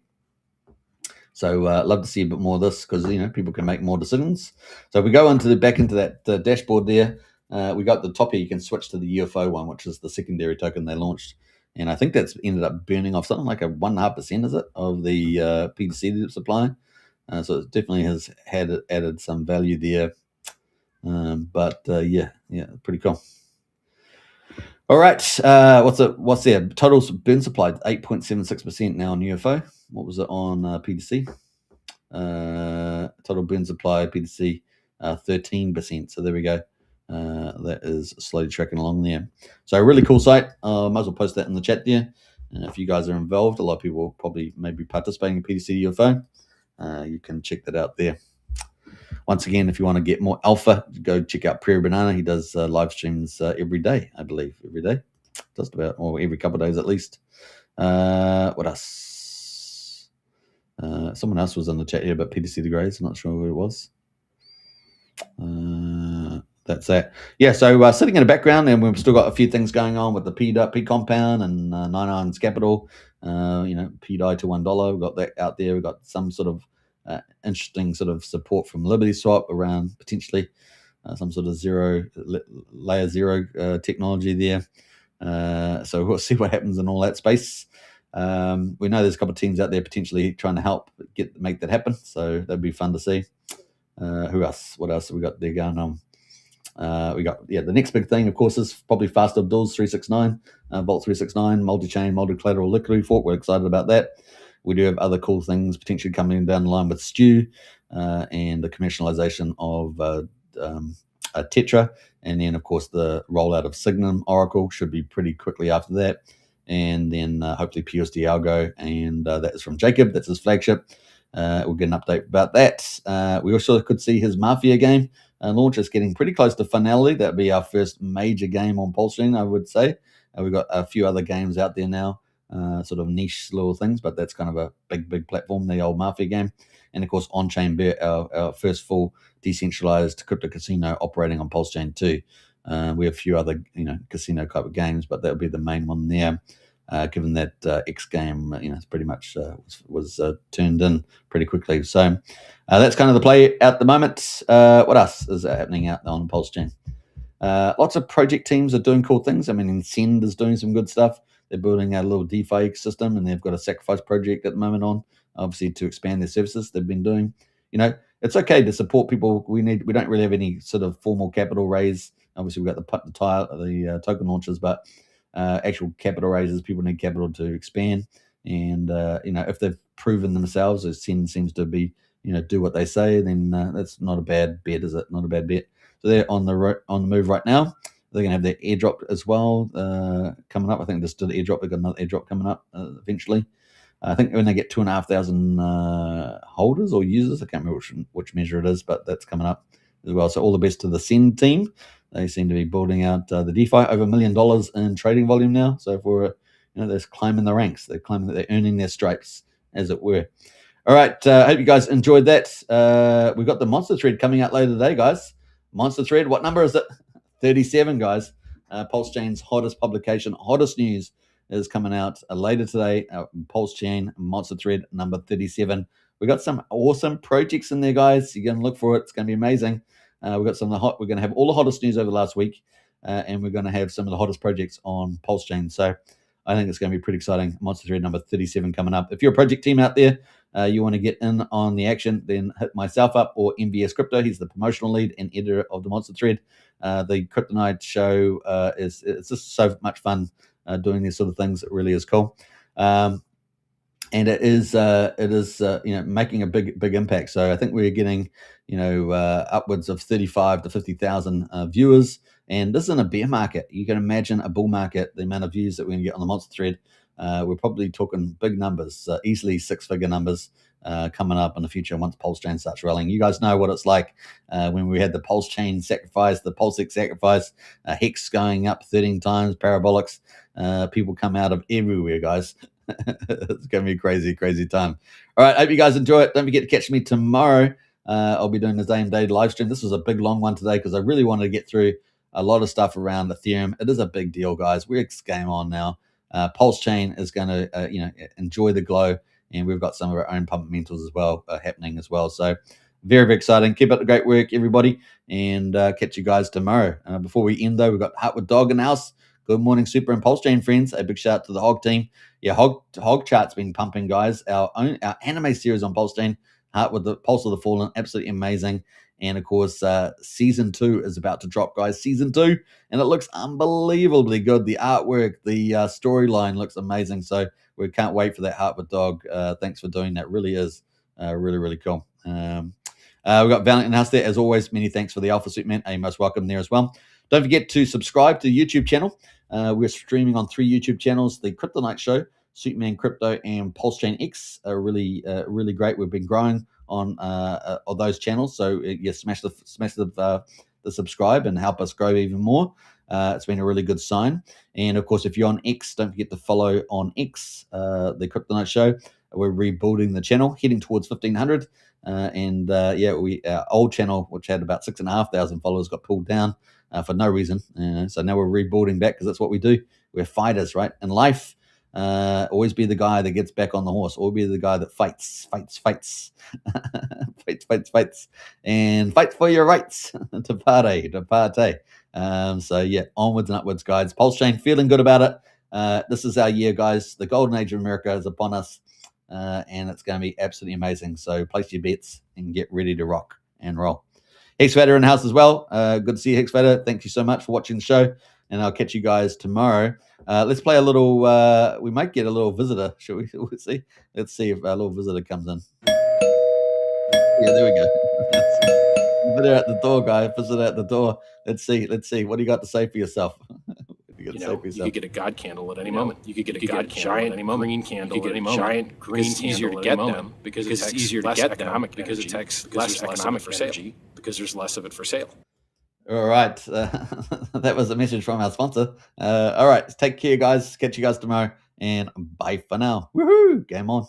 B: So love to see a bit more of this because people can make more decisions. So if we go back into that dashboard there, we got the top here. You can switch to the UFO one, which is the secondary token they launched, and I think that's ended up burning off something like a 1.5%, is it, of the PTC supply. So it definitely has added some value there. Pretty cool. All right, what's there? Total burn supply 8.76% now on UFO. What was it on PTC? Total burn supply PTC 13%. So there we go. That is slowly tracking along there. So a really cool site. Might as well post that in the chat there. If you guys are involved, a lot of people will probably maybe participating in PTC UFO. You can check that out there. Once again, if you want to get more alpha, go check out Prairie Banana. He does live streams every day, I believe. Every day. Just about, or every couple of days at least. What else? Someone else was in the chat here about PTC the Greys. I'm not sure who it was. That's that. Yeah, so sitting in the background, and we've still got a few things going on with the P compound and 9 Irons Capital. PDI to $1. We've got that out there. We've got some sort of interesting sort of support from LibertySwap around potentially some sort of layer zero technology there. So we'll see what happens in all that space. We know there's a couple of teams out there potentially trying to help make that happen. So that'd be fun to see. Who else? What else have we got there going on? We got the next big thing, of course, is probably Fast Abdul's 369, Vault 369, multi-chain, multi-collateral liquidity fork. We're excited about that. We do have other cool things potentially coming down the line with Stew and the commercialization of Tetra, and then of course the rollout of Signum Oracle should be pretty quickly after that, and then hopefully PUSD Algo, and that is from Jacob. That's his flagship. We'll get an update about that. We also could see his Mafia game launch is getting pretty close to finality. That'll be our first major game on PulseChain, I would say. We've got a few other games out there now, sort of niche little things, but that's kind of a big platform, the old Mafia game. And of course, On-Chain Bear, our first full decentralized crypto casino operating on PulseChain too. We have a few other casino type of games, but that'll be the main one there. Given that X game, it's pretty much was turned in pretty quickly. So that's kind of the play at the moment. What else is happening out on PulseChain? Lots of project teams are doing cool things. I mean, Incend is doing some good stuff. They're building a little DeFi ecosystem, and they've got a sacrifice project at the moment on, obviously, to expand their services they've been doing. It's okay to support people. We don't really have any sort of formal capital raise. Obviously, we've got the token launches, but actual capital raises, people need capital to expand. And if they've proven themselves, as Sin seems to be, do what they say, then that's not a bad bet, is it? Not a bad bet. So they're on the move right now. They're going to have their airdrop as well coming up. I think this did airdrop. They've got another airdrop coming up eventually. I think when they get 2,500 holders or users, I can't remember which measure it is, but that's coming up as well. So all the best to the Send team. They seem to be building out the DeFi, over $1 million in trading volume now. So for they're climbing the ranks. They're earning their stripes, as it were. All right. I hope you guys enjoyed that. We've got the Monster Thread coming out later today, guys. Monster Thread. What number is it? 37, guys. PulseChain's hottest publication, hottest news is coming out later today. PulseChain Monster Thread number 37. We got some awesome projects in there, guys. You're going to look for it. It's going to be amazing. We've got some of the we're going to have all the hottest news over the last week, and we're going to have some of the hottest projects on PulseChain. So I think it's going to be pretty exciting. Monster Thread number 37 coming up. If you're a project team out there, you want to get in on the action, then hit myself up or MVS Crypto. He's the promotional lead and editor of the Monster Thread. The Kryptonite show it's just so much fun doing these sort of things. It really is cool. And it is making a big impact. So I think we're getting upwards of 35 to 50,000 viewers. And this is in a bear market. You can imagine a bull market, the amount of views that we're going to get on the Monster Thread. we're probably talking big numbers, easily 6-figure numbers coming up in the future once Pulse Chain starts rolling. You guys know what it's like when we had the Pulse Chain sacrifice, the PulseX sacrifice, Hex going up 13 times, parabolics. People come out of everywhere, guys. It's going to be a crazy, crazy time. All right, hope you guys enjoy it. Don't forget to catch me tomorrow. I'll be doing the same day live stream. This was a big, long one today because I really wanted to get through a lot of stuff around Ethereum. It is a big deal, guys. We're game on now. Pulse Chain is going to, enjoy the glow, and we've got some of our own fundamentals as well happening as well. So very, very exciting. Keep up the great work, everybody, and catch you guys tomorrow. Before we end, though, we've got Heartwood Dog in the house. Good morning, Super and Pulse Chain friends. A big shout out to the Hog team. Yeah, Hog Chart's been pumping, guys. Our anime series on Pulse Chain, with the Pulse of the Fallen, absolutely amazing. And of course, season 2 is about to drop, guys. Season 2, and it looks unbelievably good. The artwork, the storyline looks amazing. So we can't wait for that Heartwood Dog. Thanks for doing that. Really is really, really cool. We've got Valiant in the house there. As always, many thanks for the Alpha Suit, man. You're most welcome there as well. Don't forget to subscribe to the YouTube channel. We're streaming on 3 YouTube channels: the Crypto Night Show, Superman Crypto, and Pulse Chain X are really great. We've been growing on those channels, so smash the subscribe and help us grow even more. It's been a really good sign. And of course, if you're on X, don't forget to follow on X, the Crypto Night Show. We're rebuilding the channel, heading towards 1,500. Our old channel, which had about 6,500 followers, got pulled down for no reason. So now we're rebuilding back because that's what we do. We're fighters, right? In life, always be the guy that gets back on the horse. Always be the guy that fights, fights, and fights for your rights to party. Onwards and upwards, guys. Pulse Chain, feeling good about it. This is our year, guys. The golden age of America is upon us, and it's going to be absolutely amazing. So place your bets and get ready to rock and roll. Hexvader in the house as well. Good to see you, Hexvader. Thank you so much for watching the show, and I'll catch you guys tomorrow. Let's play a little. We might get a little visitor. Shall we? We'll see. Let's see if our little visitor comes in. Yeah, there we go. Visitor at the door, guy. Visitor at the door. Let's see. What do you got to say for yourself?
D: You could get a God candle at any moment. You could get a giant green candle at any moment. Giant green candle. It's easier to get them because it's easier to get economic because it takes less economic for sale because there's less of it for sale.
B: All right. That was a message from our sponsor. All right. Take care, guys. Catch you guys tomorrow, and bye for now. Woohoo! Game on.